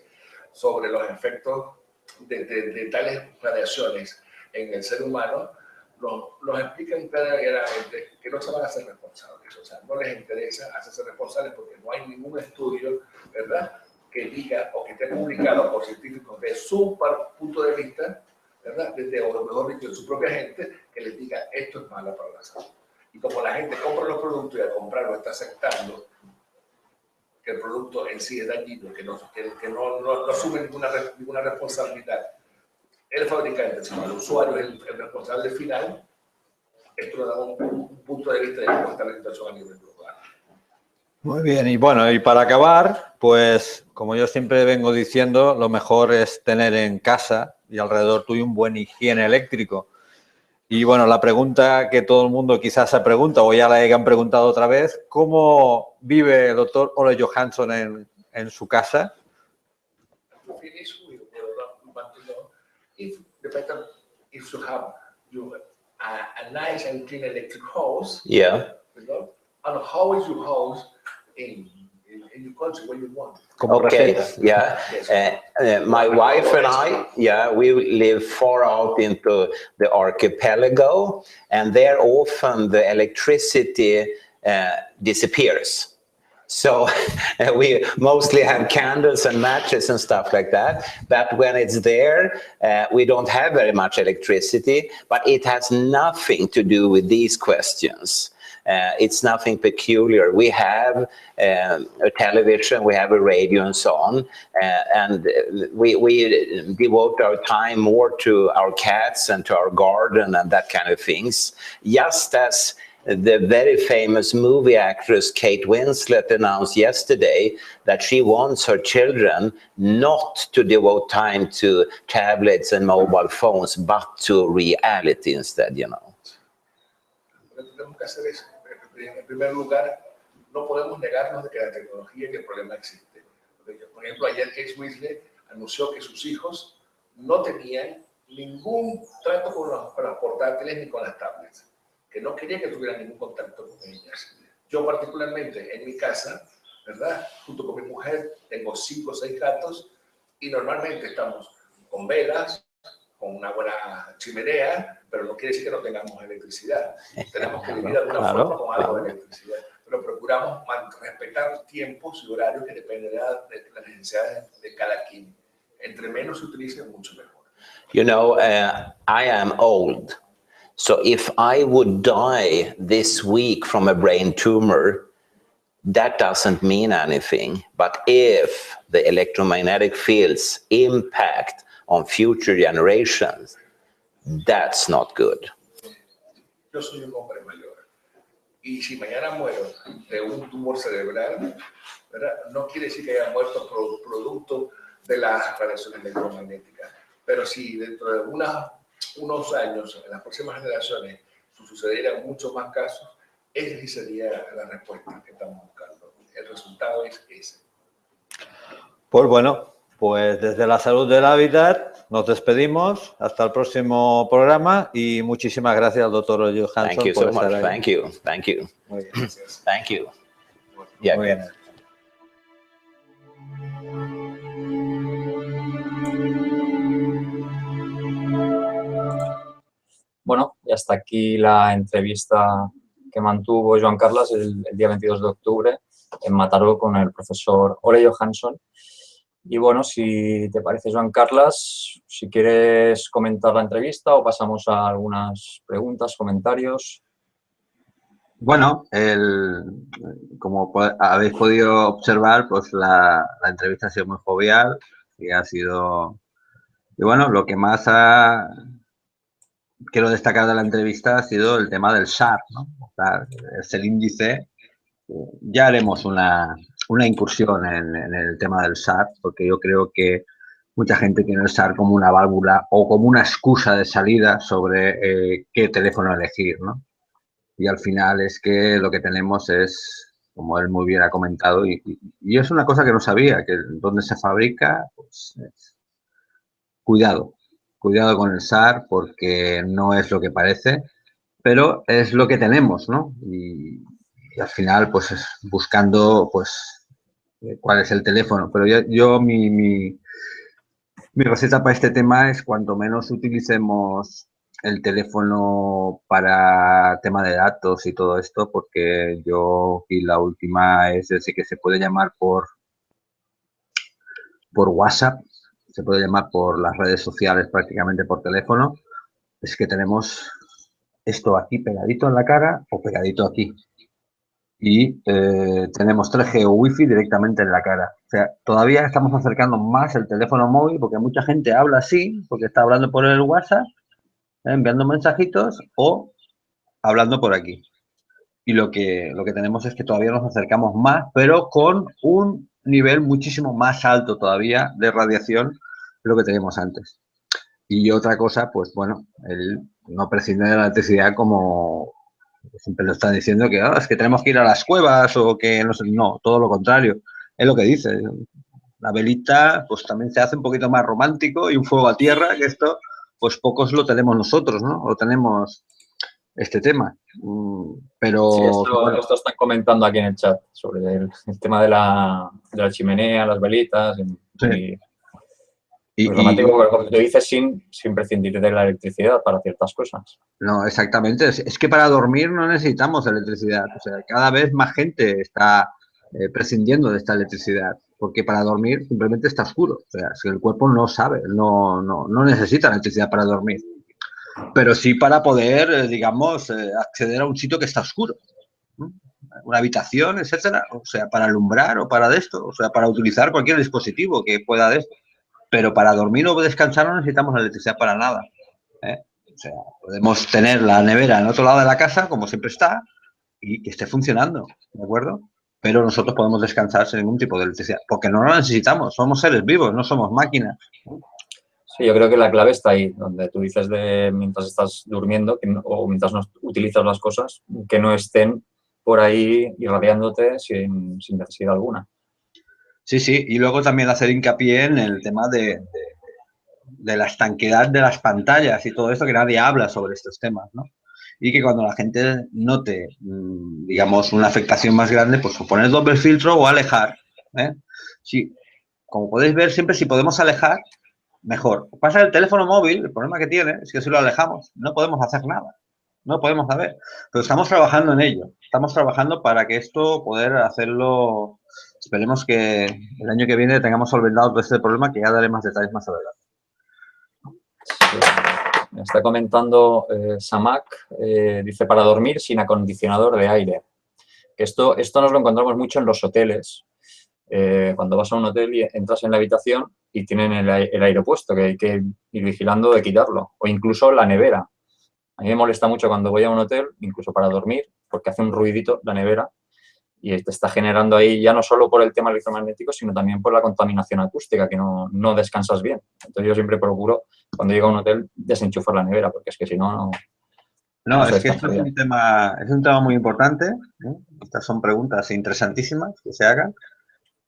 sobre los efectos de tales radiaciones en el ser humano, los explican claramente que no se van a hacer responsables. O sea, no les interesa hacerse responsables porque no hay ningún estudio, ¿verdad?, que diga o que esté publicado por científicos de su punto de vista, ¿verdad?, o mejor dicho, de su propia gente, que les diga esto es malo para la salud. Y como la gente compra los productos y al comprarlo está aceptando que el producto en sí es dañino, que no asume ninguna responsabilidad el fabricante, sino el usuario es el responsable final, esto nos da un punto de vista de cómo está la situación a nivel global. Muy bien, y bueno, y para acabar, pues como yo siempre vengo diciendo, lo mejor es tener en casa y alrededor tuyo un buen higiene eléctrico. Y bueno, la pregunta que todo el mundo quizás se pregunta, o ya la hayan preguntado otra vez, ¿cómo vive el doctor Ole Johansson en su casa? If you have a nice and clean electric house, Yeah. And how is your house in your country where you want? Okay, yeah. My wife and I, we live far out into the archipelago, and there often the electricity disappears. So we mostly have candles and matches and stuff like that. But when it's there, we don't have very much electricity, but it has nothing to do with these questions. It's nothing peculiar. We have a television, we have a radio and so on, and we devote our time more to our cats and to our garden and that kind of things. Just as the very famous movie actress Kate Winslet announced yesterday that she wants her children not to devote time to tablets and mobile phones, but to reality instead, you know. Tenemos que hacer eso. En primer lugar, no podemos negarnos de que la tecnología y el problema existe. Por ejemplo, ayer Kate Winslet anunció que sus hijos no tenían ningún trato con los portátiles ni con las tablets, que no quería que tuvieran ningún contacto con ellas. Yo particularmente en mi casa, ¿verdad?, junto con mi mujer, tengo 5 o 6 gatos y normalmente estamos con velas, con una buena chimenea, pero no quiere decir que no tengamos electricidad. Tenemos que vivir de alguna forma con algo de electricidad, pero procuramos respetar tiempos y horarios que dependen de las necesidades de cada quien. Entre menos se utilice, mucho mejor. You know, I am old. So if I would die this week from a brain tumor, that doesn't mean anything. But if the electromagnetic fields impact on future generations, that's not good. Yo soy un hombre mayor y si mañana muero de un tumor cerebral, ¿verdad?, no quiere decir que haya muerto producto de las radiaciones electromagnéticas, pero si dentro de unos años, en las próximas generaciones, sucedieran muchos más casos, esa sí sería la respuesta que estamos buscando. El resultado es ese. Pues bueno, pues desde la salud del hábitat nos despedimos. Hasta el próximo programa y muchísimas gracias al doctor Johansson. Thank you so much. Thank you. Thank you. Muy bien. Gracias. Thank you. Muy bien. bueno, y hasta aquí la entrevista que mantuvo Joan Carles el día 22 de octubre en Mataró con el profesor Ole Johansson. Y bueno, si te parece, Joan Carles, si quieres comentar la entrevista o pasamos a algunas preguntas, comentarios. Bueno, como habéis podido observar, pues la entrevista ha sido muy jovial y ha sido... Y bueno, lo que más quiero destacar de la entrevista ha sido el tema del SHARP, ¿no? O sea, es el índice. Ya haremos una incursión en el tema del SHARP, porque yo creo que mucha gente tiene el SHARP como una válvula o como una excusa de salida sobre qué teléfono elegir, ¿no? Y al final es que lo que tenemos es, como él muy bien ha comentado, y es una cosa que no sabía, que donde se fabrica, pues cuidado con el SAR, porque no es lo que parece, pero es lo que tenemos, ¿no? Y al final, pues es buscando, pues, cuál es el teléfono. Pero mi receta para este tema es cuanto menos utilicemos el teléfono para tema de datos y todo esto, porque y la última es decir, que se puede llamar por WhatsApp, se puede llamar por las redes sociales prácticamente por teléfono, es que tenemos esto aquí pegadito en la cara o pegadito aquí. Y tenemos 3G o Wi-Fi directamente en la cara. O sea, todavía estamos acercando más el teléfono móvil porque mucha gente habla así, porque está hablando por el WhatsApp, enviando mensajitos o hablando por aquí. Y lo que tenemos es que todavía nos acercamos más, pero con un nivel muchísimo más alto todavía de radiación de lo que teníamos antes. Y otra cosa, pues bueno, el no prescindir de la electricidad como siempre lo están diciendo, que es que tenemos que ir a las cuevas o que no sé, no, todo lo contrario. Es lo que dice. La velita, pues también se hace un poquito más romántico y un fuego a tierra, que esto, pues pocos lo tenemos nosotros, ¿no? O tenemos este tema. Pero... Sí, bueno, esto están comentando aquí en el chat sobre el tema de la chimenea, las velitas. sí. Pues romántico, como tú dices, sin prescindir de la electricidad para ciertas cosas. No, exactamente. Es que para dormir no necesitamos electricidad. O sea, cada vez más gente está prescindiendo de esta electricidad, porque para dormir simplemente está oscuro. O sea, si el cuerpo no sabe, no necesita electricidad para dormir. Pero sí para poder, digamos, acceder a un sitio que está oscuro. ¿No? Una habitación, etcétera. O sea, para alumbrar o para de esto. O sea, para utilizar cualquier dispositivo que pueda de esto. Pero para dormir o descansar no necesitamos electricidad para nada. O sea, podemos tener la nevera en otro lado de la casa, como siempre está, y que esté funcionando, ¿de acuerdo? Pero nosotros podemos descansar sin ningún tipo de electricidad, porque no lo necesitamos, somos seres vivos, no somos máquinas. Sí, yo creo que la clave está ahí, donde tú dices de mientras estás durmiendo o mientras no utilizas las cosas, que no estén por ahí irradiándote sin necesidad alguna. Sí, sí, y luego también hacer hincapié en el tema de la estanquedad de las pantallas y todo esto, que nadie habla sobre estos temas, ¿no? Y que cuando la gente note, digamos, una afectación más grande, pues o poner doble filtro o alejar. Sí, como podéis ver, siempre si podemos alejar, mejor. Pasa el teléfono móvil, el problema que tiene es que si lo alejamos no podemos hacer nada. No podemos saber. Pero estamos trabajando en ello. Estamos trabajando para que esto poder hacerlo. Esperemos que el año que viene tengamos solventado todo este problema, que ya daré más detalles más adelante. Me está comentando Samak, dice, para dormir sin acondicionador de aire. Esto nos lo encontramos mucho en los hoteles. Cuando vas a un hotel y entras en la habitación y tienen el aire puesto, que hay que ir vigilando de quitarlo. O incluso la nevera. A mí me molesta mucho cuando voy a un hotel, incluso para dormir, porque hace un ruidito la nevera y te está generando ahí ya no solo por el tema electromagnético, sino también por la contaminación acústica, que no descansas bien. Entonces yo siempre procuro, cuando llego a un hotel, desenchufar la nevera, porque es que si no... No, es que esto es un tema muy importante. Estas son preguntas interesantísimas que se hagan.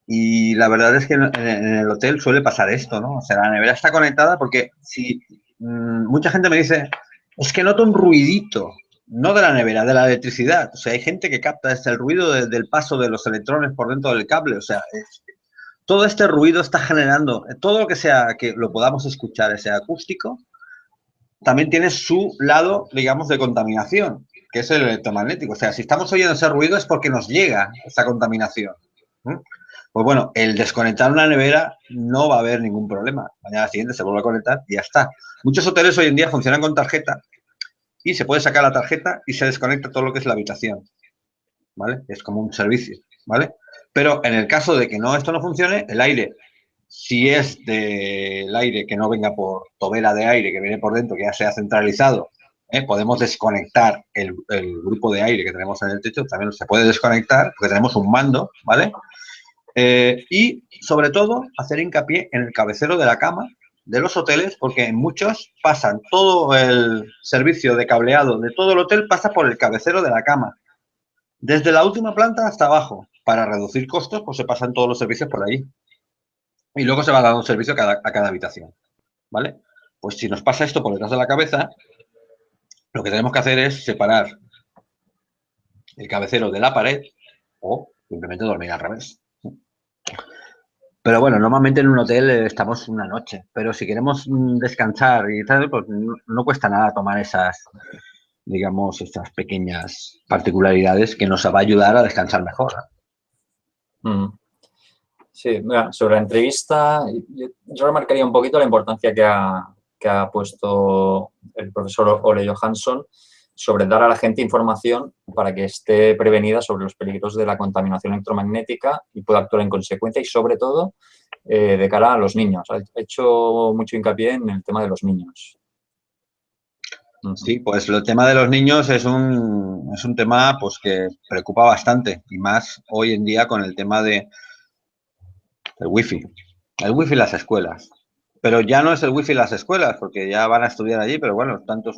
Y la verdad es que en el hotel suele pasar esto, ¿no? O sea, la nevera está conectada porque si mucha gente me dice, es que noto un ruidito, no de la nevera, de la electricidad. O sea, hay gente que capta el ruido del paso de los electrones por dentro del cable. O sea, todo este ruido está generando, todo lo que sea que lo podamos escuchar, sea acústico, también tiene su lado, digamos, de contaminación, que es el electromagnético. O sea, si estamos oyendo ese ruido es porque nos llega esa contaminación. Pues bueno, el desconectar una nevera no va a haber ningún problema. Mañana siguiente se vuelve a conectar y ya está. Muchos hoteles hoy en día funcionan con tarjeta y se puede sacar la tarjeta y se desconecta todo lo que es la habitación, ¿vale? Es como un servicio, ¿vale? Pero en el caso de que esto no funcione, el aire, si es del aire que no venga por tobera de aire, que viene por dentro, que ya sea centralizado, podemos desconectar el grupo de aire que tenemos en el techo, también se puede desconectar porque tenemos un mando, ¿vale? Y sobre todo hacer hincapié en el cabecero de la cama de los hoteles, porque en muchos pasan todo el servicio de cableado de todo el hotel pasa por el cabecero de la cama, desde la última planta hasta abajo. Para reducir costos, pues se pasan todos los servicios por ahí. Y luego se va dando un servicio a cada habitación, ¿vale? Pues si nos pasa esto por detrás de la cabeza, lo que tenemos que hacer es separar el cabecero de la pared o simplemente dormir al revés. Pero bueno, normalmente en un hotel estamos una noche, pero si queremos descansar y tal, pues no cuesta nada tomar esas, digamos, estas pequeñas particularidades que nos va a ayudar a descansar mejor. Sí, mira, sobre la entrevista, yo remarcaría un poquito la importancia que ha puesto el profesor Ole Johansson sobre dar a la gente información para que esté prevenida sobre los peligros de la contaminación electromagnética y pueda actuar en consecuencia y, sobre todo, de cara a los niños. Ha hecho mucho hincapié en el tema de los niños. Sí, pues el tema de los niños es un tema pues que preocupa bastante y más hoy en día con el tema del wifi. El wifi en las escuelas. Pero ya no es el wifi en las escuelas, porque ya van a estudiar allí, pero bueno, tantos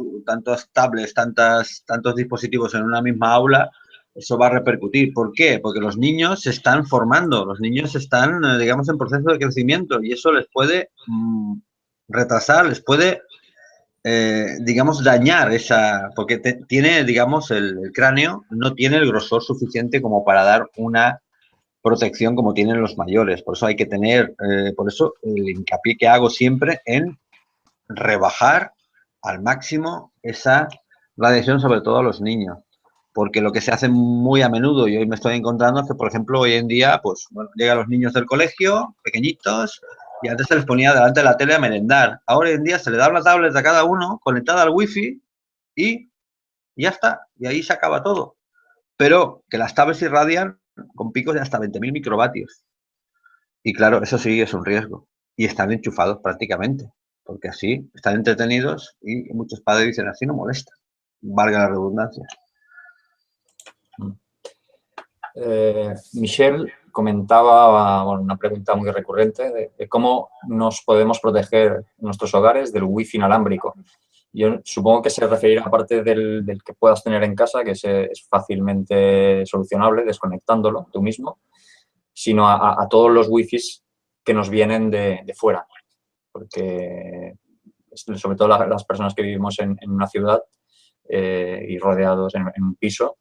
tablets, tantos dispositivos en una misma aula, eso va a repercutir. ¿Por qué? Porque los niños se están formando, los niños están, digamos, en proceso de crecimiento y eso les puede retrasar, les puede, digamos, dañar porque tiene, digamos, el cráneo no tiene el grosor suficiente como para dar una protección como tienen los mayores. Por eso hay que tener, por eso el hincapié que hago siempre en rebajar al máximo esa radiación, sobre todo a los niños. Porque lo que se hace muy a menudo, y hoy me estoy encontrando, es que, por ejemplo, hoy en día, pues, bueno, llegan los niños del colegio, pequeñitos, y antes se les ponía delante de la tele a merendar. Ahora en día se le da una tablet a cada uno conectada al wifi y ya está. Y ahí se acaba todo. Pero que las tablets irradian con picos de hasta 20.000 microvatios. Y claro, eso sí es un riesgo. Y están enchufados prácticamente, porque así están entretenidos y muchos padres dicen, así no molesta, valga la redundancia. Michelle comentaba una pregunta muy recurrente de cómo nos podemos proteger en nuestros hogares del wifi inalámbrico. Yo supongo que se referirá a parte del que puedas tener en casa, que es fácilmente solucionable desconectándolo tú mismo, sino a todos los wifis que nos vienen de fuera. Porque, sobre todo las personas que vivimos en una ciudad y rodeados en un piso,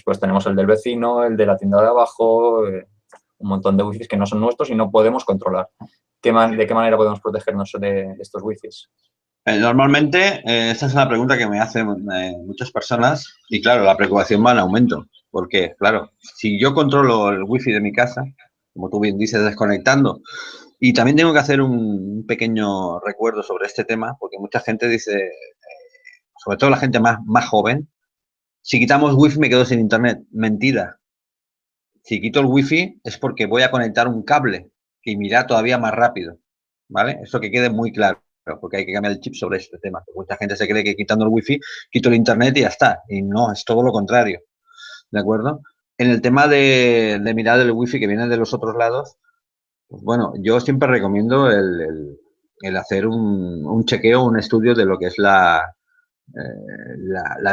pues tenemos el del vecino, el de la tienda de abajo, un montón de wifis que no son nuestros y no podemos controlar. ¿De qué manera podemos protegernos de estos wifis? Normalmente, esta es una pregunta que me hacen muchas personas y claro, la preocupación va en aumento. Porque, claro, si yo controlo el wifi de mi casa, como tú bien dices, desconectando, y también tengo que hacer un pequeño recuerdo sobre este tema, porque mucha gente dice, sobre todo la gente más joven, si quitamos wifi me quedo sin internet. Mentira. Si quito el wifi es porque voy a conectar un cable y me irá todavía más rápido, ¿vale? Eso que quede muy claro, porque hay que cambiar el chip sobre este tema. Mucha gente se cree que quitando el wifi quito el internet y ya está. Y no, es todo lo contrario, ¿de acuerdo? En el tema de mirar el wifi que viene de los otros lados, pues bueno, yo siempre recomiendo el hacer un chequeo, un estudio de lo que es la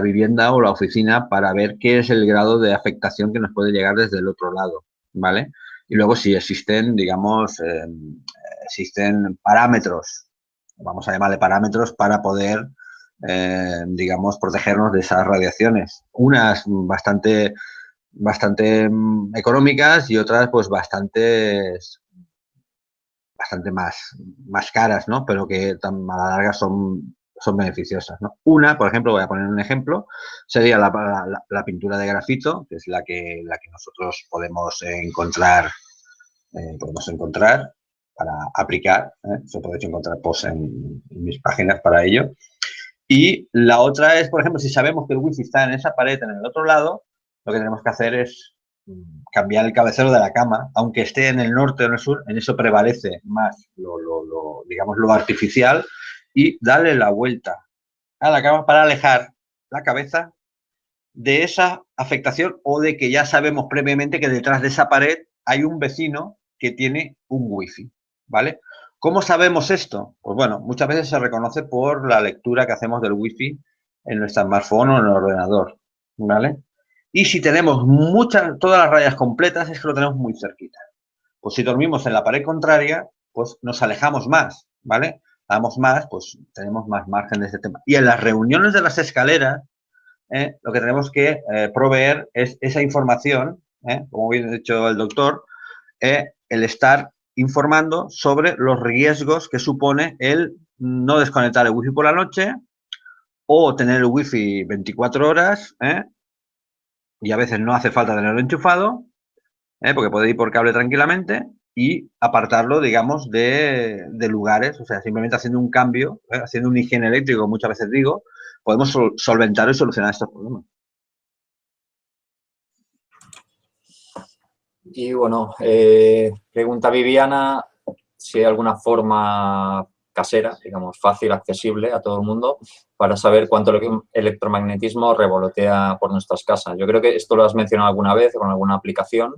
vivienda o la oficina para ver qué es el grado de afectación que nos puede llegar desde el otro lado, ¿vale? Y luego si existen, digamos, existen parámetros, vamos a llamarle parámetros para poder, digamos, protegernos de esas radiaciones. Unas bastante económicas y otras pues bastante más caras, ¿no? Pero que a la larga son son beneficiosas, ¿no? Una, por ejemplo, voy a poner un ejemplo, sería la pintura de grafito, que es la que nosotros podemos encontrar para aplicar. Eso podéis encontrar posts en mis páginas para ello. Y la otra es, por ejemplo, si sabemos que el wifi está en esa pared en el otro lado, lo que tenemos que hacer es cambiar el cabecero de la cama, aunque esté en el norte o en el sur, en eso prevalece más digamos, lo artificial, y darle la vuelta a la cama para alejar la cabeza de esa afectación o de que ya sabemos previamente que detrás de esa pared hay un vecino que tiene un wifi, ¿vale? ¿Cómo sabemos esto? Pues bueno, muchas veces se reconoce por la lectura que hacemos del wifi en nuestro smartphone o en el ordenador, ¿vale? Y si tenemos todas las rayas completas es que lo tenemos muy cerquita. Pues si dormimos en la pared contraria, pues nos alejamos más, ¿vale? Damos más, pues tenemos más margen de este tema. Y en las reuniones de las escaleras, lo que tenemos que proveer es esa información, como bien ha dicho el doctor, el estar informando sobre los riesgos que supone el no desconectar el wifi por la noche o tener el wifi 24 horas, y a veces no hace falta tenerlo enchufado, porque puede ir por cable tranquilamente, y apartarlo, digamos, de lugares, o sea, simplemente haciendo un cambio, haciendo un higiene eléctrico, muchas veces digo, podemos solventar y solucionar estos problemas. Y bueno, pregunta Viviana si hay alguna forma casera, digamos, fácil, accesible a todo el mundo, para saber cuánto electromagnetismo revolotea por nuestras casas. Yo creo que esto lo has mencionado alguna vez con alguna aplicación.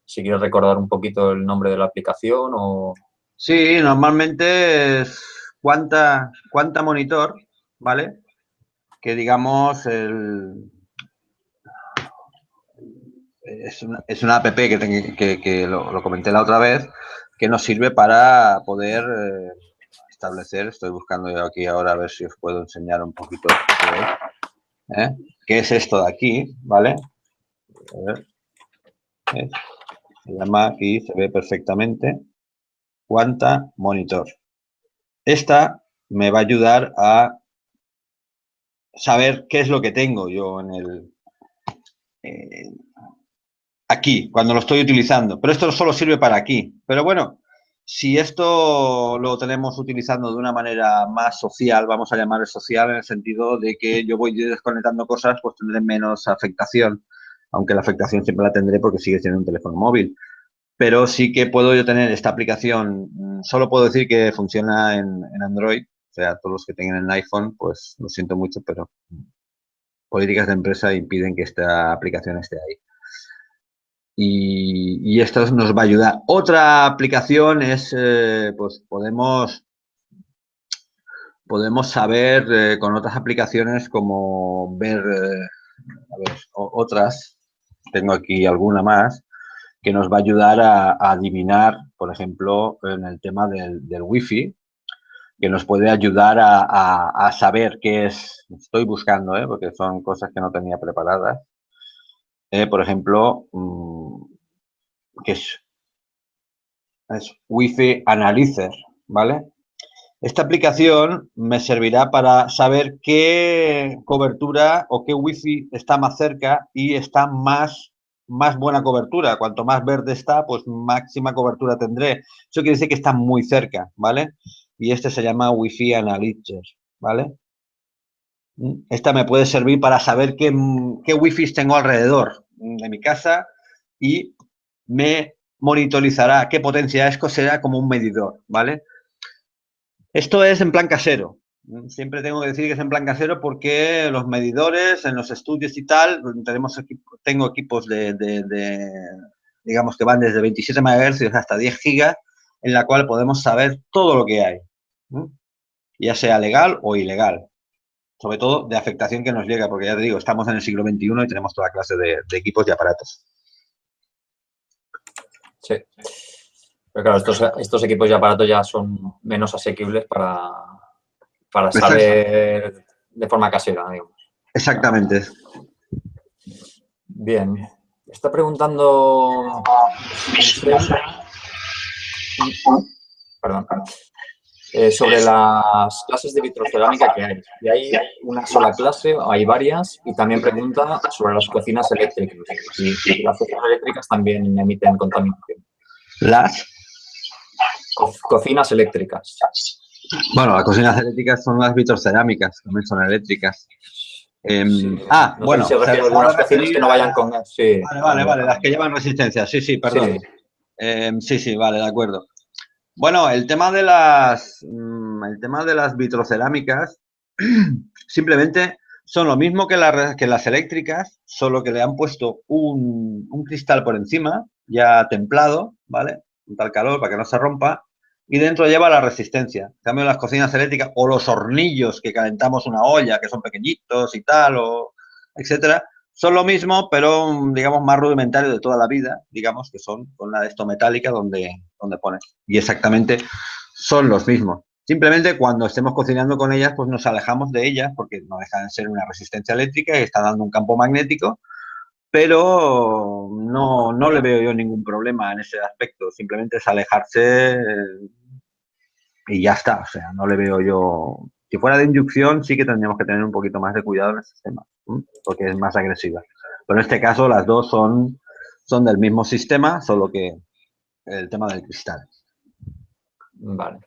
Si quieres recordar un poquito el nombre de la aplicación o... Sí, normalmente es cuánta monitor, ¿vale? Que digamos es una app que lo comenté la otra vez, que nos sirve para poder establecer, estoy buscando yo aquí ahora a ver si os puedo enseñar un poquito, ¿qué es esto de aquí? ¿Vale? A ver, se llama aquí, se ve perfectamente, Quanta Monitor. Esta me va a ayudar a saber qué es lo que tengo yo aquí, cuando lo estoy utilizando. Pero esto solo sirve para aquí. Pero bueno, si esto lo tenemos utilizando de una manera más social, vamos a llamar social en el sentido de que yo voy desconectando cosas, pues tendré menos afectación. Aunque la afectación siempre la tendré porque sigue siendo un teléfono móvil. Pero sí que puedo yo tener esta aplicación, solo puedo decir que funciona en Android. O sea, todos los que tengan el iPhone, pues lo siento mucho, pero políticas de empresa impiden que esta aplicación esté ahí. Y esto nos va a ayudar. Otra aplicación es, pues podemos saber con otras aplicaciones como ver, a ver, otras, tengo aquí alguna más, que nos va a ayudar a adivinar, por ejemplo, en el tema del wifi, que nos puede ayudar a saber qué es, estoy buscando, porque son cosas que no tenía preparadas. Por ejemplo, que es Wi-Fi Analyzer, ¿vale? Esta aplicación me servirá para saber qué cobertura o qué Wi-Fi está más cerca y está más buena cobertura. Cuanto más verde está, pues máxima cobertura tendré. Eso quiere decir que está muy cerca, ¿vale? Y este se llama Wi-Fi Analyzer, ¿vale? Esta me puede servir para saber qué Wi-Fi tengo alrededor de mi casa y me monitorizará qué potencia es, será como un medidor, ¿vale? Esto es en plan casero. Siempre tengo que decir que es en plan casero porque los medidores en los estudios y tal, tengo equipos digamos que van desde 27 MHz hasta 10 gigas, en la cual podemos saber todo lo que hay, ya sea legal o ilegal. Sobre todo de afectación que nos llega, porque ya te digo, estamos en el siglo XXI y tenemos toda clase de equipos y aparatos. Sí. Pero claro, estos equipos y aparatos ya son menos asequibles para saber de forma casera, digamos. Exactamente. Bien. Está preguntando... Perdón. sobre las clases de vitrocerámica que hay. ¿Y hay una sola clase o hay varias? Y también pregunta sobre las cocinas eléctricas. Y las cocinas eléctricas también emiten contaminación. ¿Las? Cocinas eléctricas. Bueno, las cocinas eléctricas son las vitrocerámicas, también son eléctricas. Sí. No Bueno, sé si se refiere a algunas cocinas que no vayan con... Sí, Vale, las que llevan resistencia. Sí, perdón. Sí, vale, de acuerdo. Bueno, el tema de las vitrocerámicas simplemente son lo mismo que las eléctricas, solo que le han puesto un cristal por encima, ya templado, ¿vale? Un tal calor para que no se rompa, y dentro lleva la resistencia. En cambio, las cocinas eléctricas o los hornillos que calentamos una olla, que son pequeñitos y tal, etcétera, son lo mismo, pero digamos más rudimentario de toda la vida, digamos, que son con la de esto metálica donde pones. Y exactamente son los mismos. Simplemente cuando estemos cocinando con ellas, pues nos alejamos de ellas porque no dejan de ser una resistencia eléctrica y está dando un campo magnético, pero no le veo yo ningún problema en ese aspecto. Simplemente es alejarse y ya está. O sea, no le veo yo... Si fuera de inducción, sí que tendríamos que tener un poquito más de cuidado en el sistema, porque es más agresiva. Pero en este caso, las dos son del mismo sistema, solo que el tema del cristal. Vale.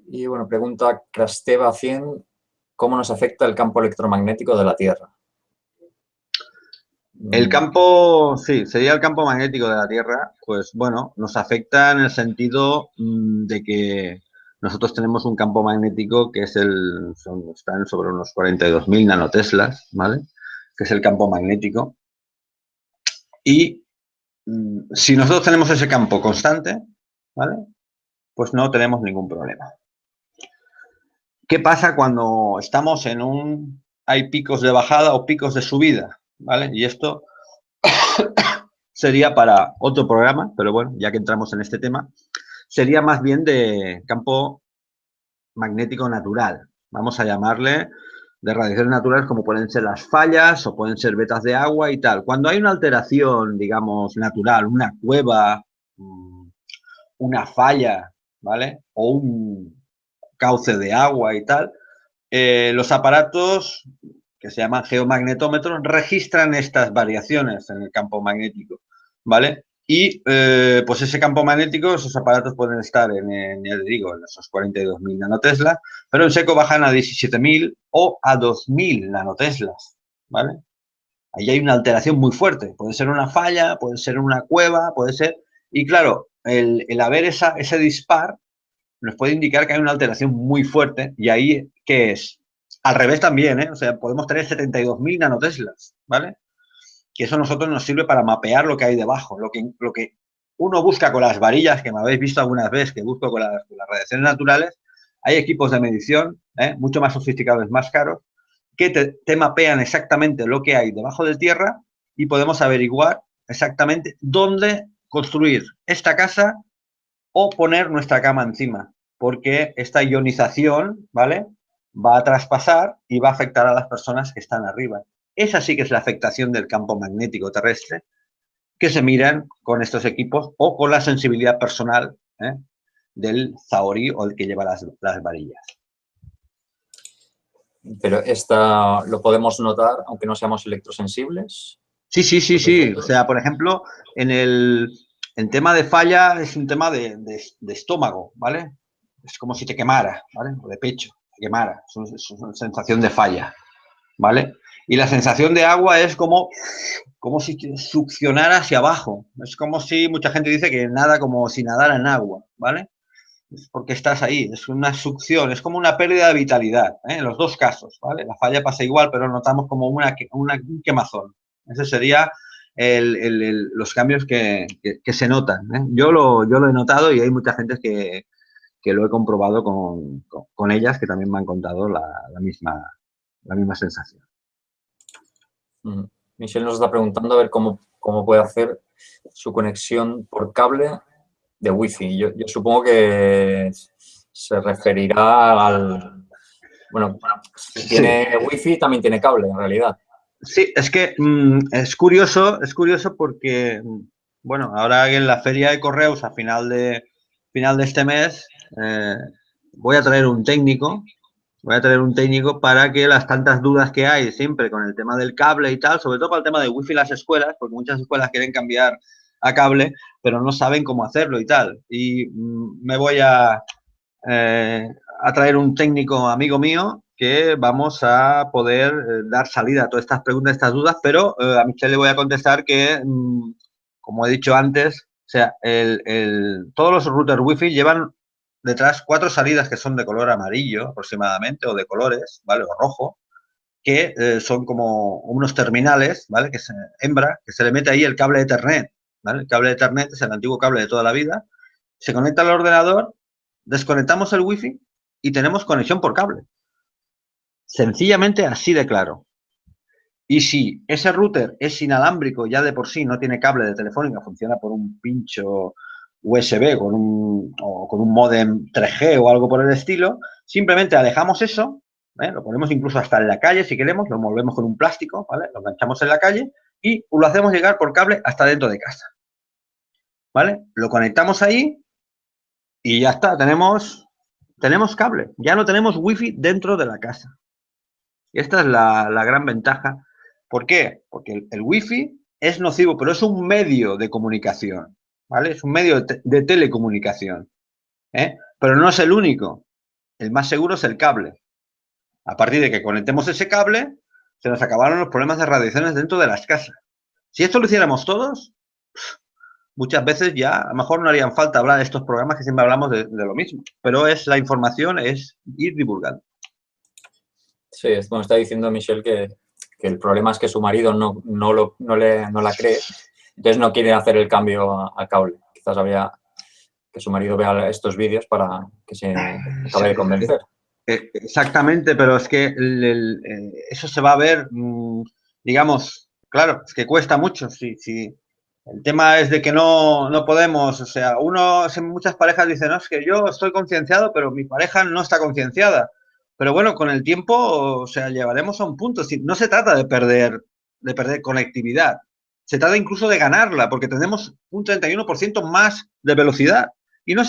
Y bueno, pregunta Crasteva 100, ¿cómo nos afecta el campo electromagnético de la Tierra? El campo, sí, sería el campo magnético de la Tierra, pues bueno, nos afecta en el sentido de que nosotros tenemos un campo magnético que es están sobre unos 42.000 nanoteslas, ¿vale? Que es el campo magnético. Y si nosotros tenemos ese campo constante, ¿vale? Pues no tenemos ningún problema. ¿Qué pasa cuando estamos hay picos de bajada o picos de subida, ¿vale? Y esto sería para otro programa, pero bueno, ya que entramos en este tema, sería más bien de campo magnético natural. Vamos a llamarle de radiaciones naturales como pueden ser las fallas o pueden ser vetas de agua y tal. Cuando hay una alteración, digamos, natural, una cueva, una falla, ¿vale? O un cauce de agua y tal, los aparatos que se llaman geomagnetómetros registran estas variaciones en el campo magnético, ¿vale? Y pues ese campo magnético, esos aparatos pueden estar ya te digo, en esos 42.000 nanoteslas, pero en seco bajan a 17.000 o a 2.000 nanoteslas, ¿vale? Ahí hay una alteración muy fuerte, puede ser una falla, puede ser una cueva, puede ser... Y claro, el haber ese dispar nos puede indicar que hay una alteración muy fuerte y ahí, ¿qué es? Al revés también, ¿eh? O sea, podemos tener 72.000 nanoteslas, ¿vale? Que eso a nosotros nos sirve para mapear lo que hay debajo, lo que uno busca con las varillas, que me habéis visto algunas veces, que busco con las radiaciones naturales. Hay equipos de medición, mucho más sofisticados, más caros, que te mapean exactamente lo que hay debajo de tierra y podemos averiguar exactamente dónde construir esta casa o poner nuestra cama encima, porque esta ionización, ¿vale?, va a traspasar y va a afectar a las personas que están arriba. Esa sí que es la afectación del campo magnético terrestre que se miran con estos equipos o con la sensibilidad personal del zahorí o el que lleva las varillas. Pero esta lo podemos notar aunque no seamos electrosensibles. Sí. O sea, por ejemplo, en tema de falla es un tema de estómago, ¿vale? Es como si te quemara, ¿vale? O de pecho, te quemara. Es una sensación de falla, ¿vale? Y la sensación de agua es como si te succionara hacia abajo. Es como si mucha gente dice que nada como si nadara en agua, ¿vale? Es porque estás ahí, es una succión, es como una pérdida de vitalidad, en los dos casos, ¿vale? La falla pasa igual, pero notamos como un quemazón. Ese sería los cambios que se notan, ¿eh? Yo lo he notado y hay mucha gente que lo he comprobado con ellas que también me han contado la misma sensación. Michelle nos está preguntando a ver cómo puede hacer su conexión por cable de Wi-Fi. Yo supongo que se referirá al... Bueno, si tiene Wi-Fi también tiene cable en realidad. Sí, es que es curioso porque, bueno, ahora en la feria de correos a final de este mes voy a traer un técnico. Voy a traer un técnico para que las tantas dudas que hay siempre con el tema del cable y tal, sobre todo para el tema de wifi en las escuelas, porque muchas escuelas quieren cambiar a cable, pero no saben cómo hacerlo y tal. Y me voy a traer un técnico amigo mío que vamos a poder dar salida a todas estas preguntas, estas dudas, pero a Michelle le voy a contestar que, como he dicho antes, o sea, todos los routers wifi llevan detrás 4 salidas que son de color amarillo aproximadamente, o de colores, ¿vale? O rojo, que son como unos terminales, ¿vale? Que se le mete ahí el cable Ethernet, ¿vale? El cable Ethernet es el antiguo cable de toda la vida. Se conecta al ordenador, desconectamos el wifi y tenemos conexión por cable. Sencillamente así de claro. Y si ese router es inalámbrico ya de por sí, no tiene cable de Telefónica, funciona por un pincho USB con un módem 3G o algo por el estilo, simplemente alejamos eso, lo ponemos incluso hasta en la calle si queremos, lo envolvemos con un plástico, ¿vale? Lo enganchamos en la calle y lo hacemos llegar por cable hasta dentro de casa, ¿vale? Lo conectamos ahí y ya está, tenemos cable, ya no tenemos wifi dentro de la casa. Y esta es la gran ventaja. ¿Por qué? Porque el wifi es nocivo, pero es un medio de comunicación, ¿vale? Es un medio de telecomunicación, ¿eh? Pero no es el único. El más seguro es el cable. A partir de que conectemos ese cable, se nos acabaron los problemas de radiaciones dentro de las casas. Si esto lo hiciéramos todos, muchas veces ya a lo mejor no harían falta hablar de estos programas que siempre hablamos de lo mismo. Pero la información es ir divulgando. Sí, como está diciendo Michelle que el problema es que su marido no la cree, entonces no quiere hacer el cambio a cable. Quizás habría que su marido vea estos vídeos para que se acabe de convencer. Exactamente, pero es que eso se va a ver, digamos, claro, es que cuesta mucho. Si el tema es de que no podemos, o sea, muchas parejas dicen, no, es que yo estoy concienciado, pero mi pareja no está concienciada. Pero bueno, con el tiempo, o sea, llevaremos a un punto. No se trata de perder conectividad. Se trata incluso de ganarla, porque tenemos un 31% más de velocidad. Y no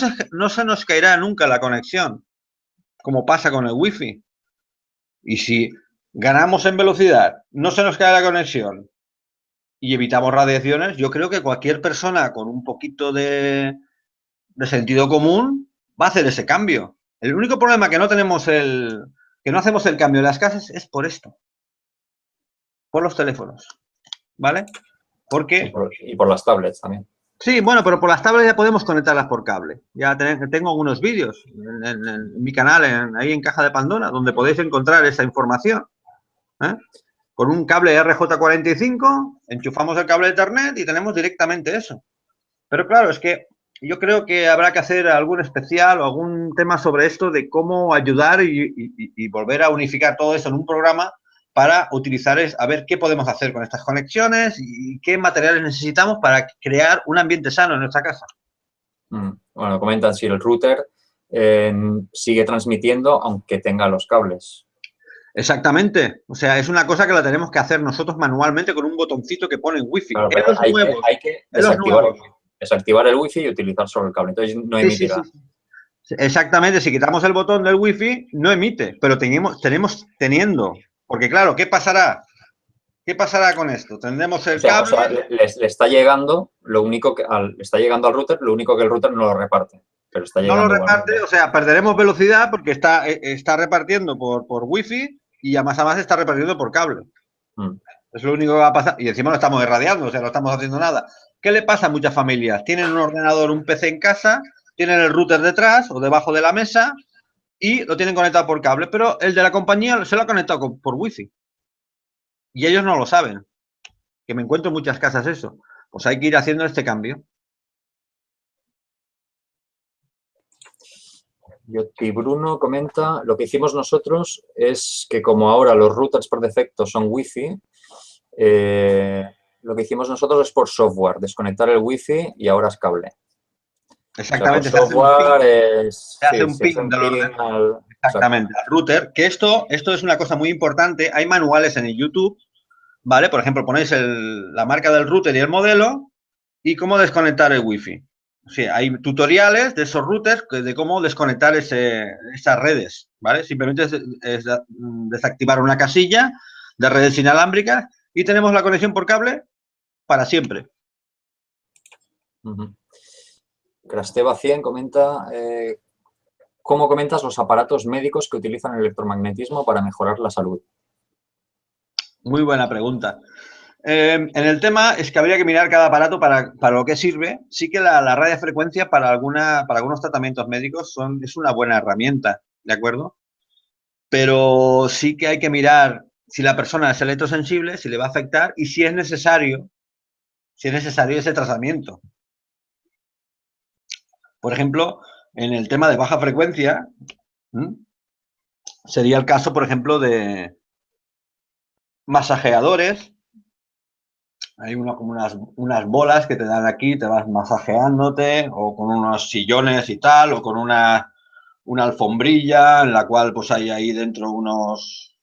se nos caerá nunca la conexión, como pasa con el wifi. Y si ganamos en velocidad, no se nos cae la conexión y evitamos radiaciones, yo creo que cualquier persona con un poquito de sentido común va a hacer ese cambio. El único problema que no hacemos el cambio en las casas es por esto. Por los teléfonos. ¿Vale? Porque... Y por las tablets también. Sí, bueno, pero por las tablets ya podemos conectarlas por cable. Ya tengo algunos vídeos en mi canal, ahí en Caja de Pandora, donde podéis encontrar esa información. Con un cable RJ45, enchufamos el cable de Ethernet y tenemos directamente eso. Pero claro, es que yo creo que habrá que hacer algún especial o algún tema sobre esto de cómo ayudar y volver a unificar todo eso en un programa para utilizar, a ver qué podemos hacer con estas conexiones y qué materiales necesitamos para crear un ambiente sano en nuestra casa. Bueno, comentan si el router sigue transmitiendo aunque tenga los cables. Exactamente. O sea, es una cosa que la tenemos que hacer nosotros manualmente con un botoncito que pone Wi-Fi. Claro, pero hay que desactivar el Wi-Fi y utilizar solo el cable. Entonces no emitirá. Sí. Exactamente. Si quitamos el botón del Wi-Fi, no emite. Pero teniendo. Porque claro, ¿qué pasará? ¿Qué pasará con esto? Tendremos el cable. O sea, le está llegando, está llegando al router, lo único que el router no lo reparte. Pero está llegando no lo reparte, igualmente. O sea, perderemos velocidad porque está repartiendo por Wi-Fi y a más está repartiendo por cable. Es lo único que va a pasar. Y encima lo estamos irradiando, o sea, no estamos haciendo nada. ¿Qué le pasa a muchas familias? Tienen un ordenador, un PC en casa, tienen el router detrás o debajo de la mesa y lo tienen conectado por cable, pero el de la compañía se lo ha conectado por Wi-Fi. Y ellos no lo saben. Que me encuentro en muchas casas eso. Pues hay que ir haciendo este cambio. Y Bruno comenta, lo que hicimos nosotros es que como ahora los routers por defecto son Wi-Fi, lo que hicimos nosotros es por software, desconectar el Wi-Fi y ahora es cable. Exactamente. O sea, se hace un ping del ordenador. Exactamente, al router. Que esto es una cosa muy importante. Hay manuales en el YouTube, ¿vale? Por ejemplo, ponéis la marca del router y el modelo y cómo desconectar el Wi-Fi. Sí, hay tutoriales de esos routers de cómo desconectar esas redes, ¿vale? Simplemente es desactivar una casilla de redes inalámbricas y tenemos la conexión por cable para siempre. Crasteva 100 comenta, ¿cómo comentas los aparatos médicos que utilizan el electromagnetismo para mejorar la salud? Muy buena pregunta. En el tema es que habría que mirar cada aparato para lo que sirve. Sí que la radiofrecuencia para algunos tratamientos médicos es una buena herramienta, ¿de acuerdo? Pero sí que hay que mirar si la persona es electrosensible, si le va a afectar y si es necesario ese tratamiento. Por ejemplo, en el tema de baja frecuencia, sería el caso, por ejemplo, de masajeadores. Hay como unas bolas que te dan aquí, te vas masajeándote, o con unos sillones y tal, o con una alfombrilla en la cual pues hay ahí dentro unos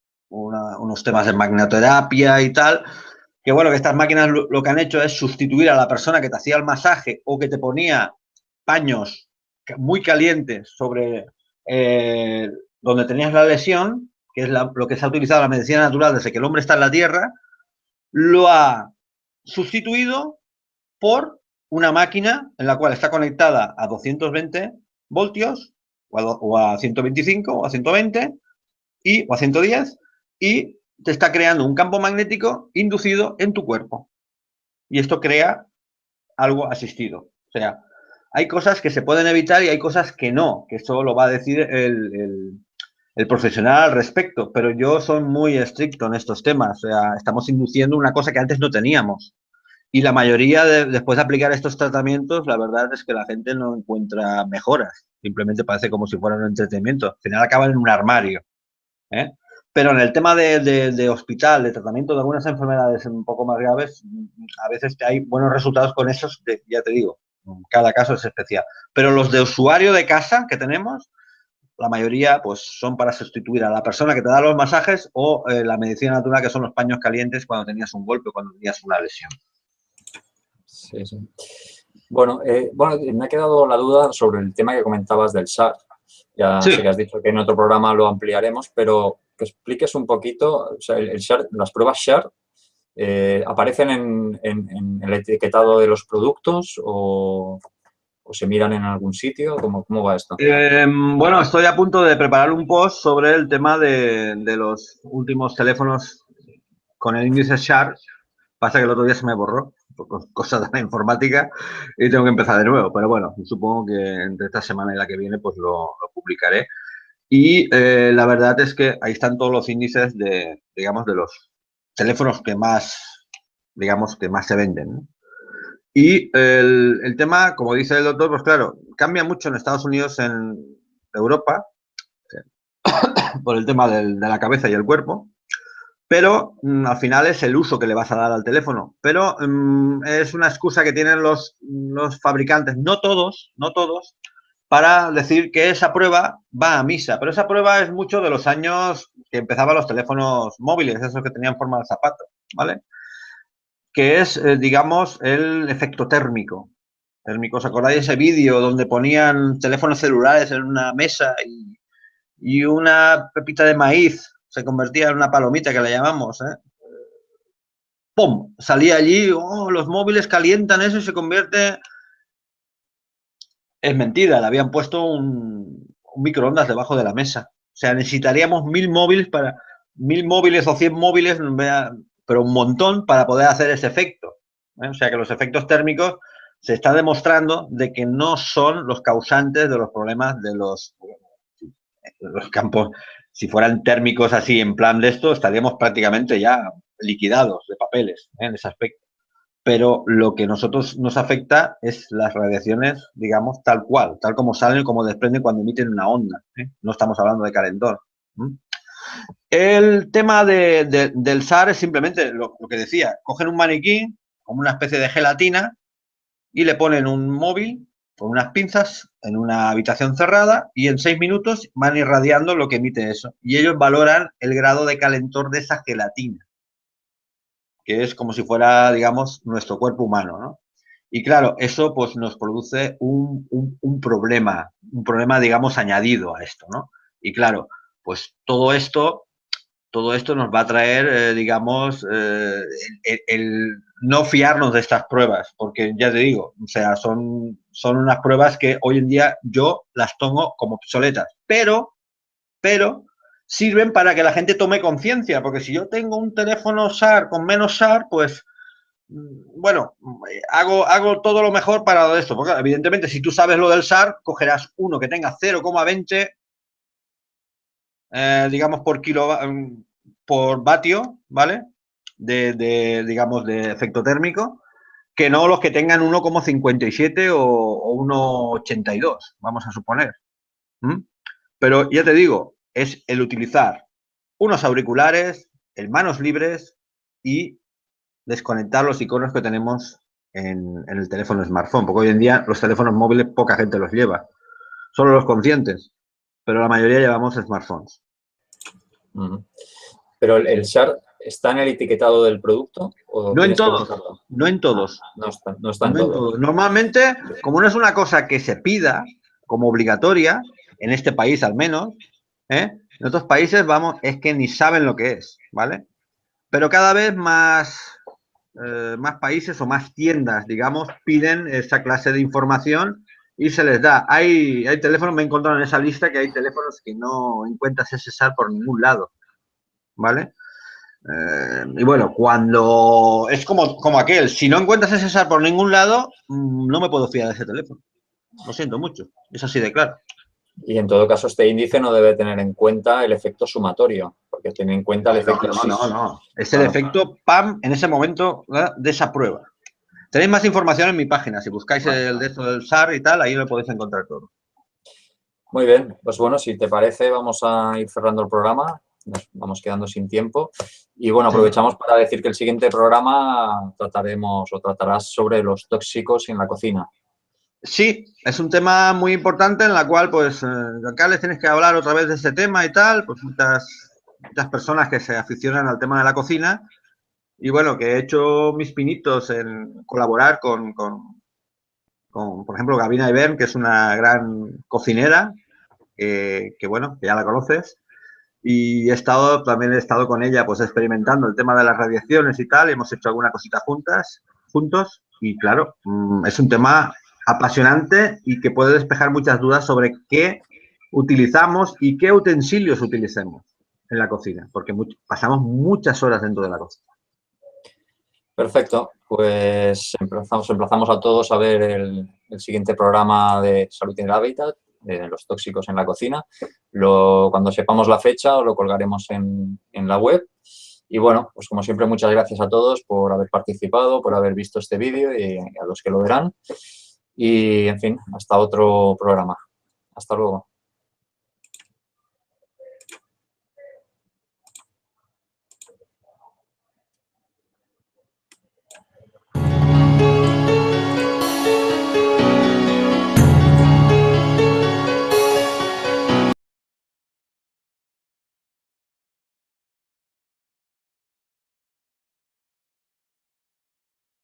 temas de magnetoterapia y tal. Que bueno, que estas máquinas lo que han hecho es sustituir a la persona que te hacía el masaje o que te ponía paños muy calientes sobre donde tenías la lesión, que es lo que se ha utilizado en la medicina natural desde que el hombre está en la Tierra, lo ha sustituido por una máquina en la cual está conectada a 220 voltios o a 125 o a 120 o a 110 y te está creando un campo magnético inducido en tu cuerpo. Y esto crea algo asistido. O sea, hay cosas que se pueden evitar y hay cosas que no, que eso lo va a decir el profesional al respecto, pero yo soy muy estricto en estos temas. O sea, estamos induciendo una cosa que antes no teníamos. Y la mayoría, después de aplicar estos tratamientos, la verdad es que la gente no encuentra mejoras. Simplemente parece como si fuera un entretenimiento. Al final acaban en un armario. Pero en el tema de hospital, de tratamiento de algunas enfermedades un poco más graves, a veces hay buenos resultados con esos, ya te digo, cada caso es especial. Pero los de usuario de casa que tenemos, la mayoría pues son para sustituir a la persona que te da los masajes o la medicina natural, que son los paños calientes cuando tenías un golpe, cuando tenías una lesión. Sí, sí. Bueno, me ha quedado la duda sobre el tema que comentabas del SAR. Ya Sí. sé que has dicho que en otro programa lo ampliaremos, pero que expliques un poquito, o sea, el SHAR, las pruebas SHAR, ¿aparecen en el etiquetado de los productos o se miran en algún sitio? ¿Cómo va esto? Bueno, estoy a punto de preparar un post sobre el tema de los últimos teléfonos con el índice SHAR. Pasa que el otro día se me borró por cosas de la informática y tengo que empezar de nuevo. Pero bueno, supongo que entre esta semana y la que viene pues lo publicaré. Y la verdad es que ahí están todos los índices digamos, de los teléfonos que más se venden, ¿no? Y el tema, como dice el doctor, pues claro, cambia mucho en Estados Unidos, en Europa, por el tema de la cabeza y el cuerpo. Pero al final es el uso que le vas a dar al teléfono. Pero es una excusa que tienen los fabricantes, no todos, para decir que esa prueba va a misa. Pero esa prueba es mucho de los años que empezaban los teléfonos móviles, esos que tenían forma de zapato, ¿vale? Que es, digamos, el efecto térmico. ¿Os acordáis de ese vídeo donde ponían teléfonos celulares en una mesa y una pepita de maíz se convertía en una palomita, que le llamamos, ¡pum! Salía allí, los móviles calientan eso y se convierte... Es mentira, le habían puesto un microondas debajo de la mesa. O sea, necesitaríamos 1000 móviles o 100 móviles, pero un montón para poder hacer ese efecto. O sea, que los efectos térmicos se está demostrando de que no son los causantes de los problemas de los campos. Si fueran térmicos así en plan de esto, estaríamos prácticamente ya liquidados de papeles en ese aspecto. Pero lo que nosotros nos afecta es las radiaciones, digamos, tal cual, tal como salen, como desprenden cuando emiten una onda. No estamos hablando de calentón. El tema del SAR es simplemente lo que decía, cogen un maniquí, como una especie de gelatina, y le ponen un móvil con unas pinzas en una habitación cerrada y en 6 minutos van irradiando lo que emite eso. Y ellos valoran el grado de calentor de esa gelatina, que es como si fuera, digamos, nuestro cuerpo humano, ¿no? Y claro, eso pues nos produce un problema, digamos, añadido a esto, ¿no? Y claro, pues todo esto nos va a traer, digamos, el no fiarnos de estas pruebas, porque ya te digo, o sea, son unas pruebas que hoy en día yo las tomo como obsoletas, pero sirven para que la gente tome conciencia, porque si yo tengo un teléfono SAR con menos SAR, pues, bueno, hago todo lo mejor para esto, porque evidentemente si tú sabes lo del SAR, cogerás uno que tenga 0,20 digamos, por vatio, ¿vale? Digamos, de efecto térmico, que no los que tengan 1,57 o 1,82, vamos a suponer. Pero ya te digo, es el utilizar unos auriculares en manos libres y desconectar los iconos que tenemos en el teléfono smartphone, porque hoy en día los teléfonos móviles poca gente los lleva, solo los conscientes, pero la mayoría llevamos smartphones. Pero el SAR está en el etiquetado del producto, ¿o no en tienes que todos, buscarlo? no en todos. No está en todos. Normalmente, como no es una cosa que se pida como obligatoria, en este país al menos, en otros países, vamos, es que ni saben lo que es, ¿vale? Pero cada vez más países o más tiendas, digamos, piden esa clase de información y se les da. Hay teléfonos, me he encontrado en esa lista que hay teléfonos que no encuentras ese SAR por ningún lado, ¿vale? Y bueno, cuando es como aquel, si no encuentras ese SAR por ningún lado, no me puedo fiar de ese teléfono. Lo siento mucho, es así de claro. Y en todo caso, este índice no debe tener en cuenta el efecto sumatorio, porque tiene en cuenta el efecto... No. Es el efecto PAM en ese momento, ¿verdad?, de esa prueba. Tenéis más información en mi página. Si buscáis el de esto del SAR y tal, ahí lo podéis encontrar todo. Muy bien, pues bueno, si te parece, vamos a ir cerrando el programa. Nos vamos quedando sin tiempo. Y bueno, aprovechamos para decir que el siguiente programa tratarás sobre los tóxicos en la cocina. Sí, es un tema muy importante en la cual, pues, acá les tienes que hablar otra vez de este tema y tal, pues muchas personas que se aficionan al tema de la cocina y bueno, que he hecho mis pinitos en colaborar con por ejemplo, Gabina Ibern, que es una gran cocinera, que bueno, que ya la conoces, y también he estado con ella, pues, experimentando el tema de las radiaciones y tal, y hemos hecho alguna cosita juntos, y claro, es un tema apasionante y que puede despejar muchas dudas sobre qué utilizamos y qué utensilios utilicemos en la cocina, porque pasamos muchas horas dentro de la cocina. Perfecto, pues emplazamos a todos a ver el siguiente programa de Salud en el Hábitat, de los tóxicos en la cocina. Cuando sepamos la fecha lo colgaremos en la web. Y bueno, pues como siempre, muchas gracias a todos por haber participado, por haber visto este vídeo y a los que lo verán. Y en fin, hasta otro programa. Hasta luego.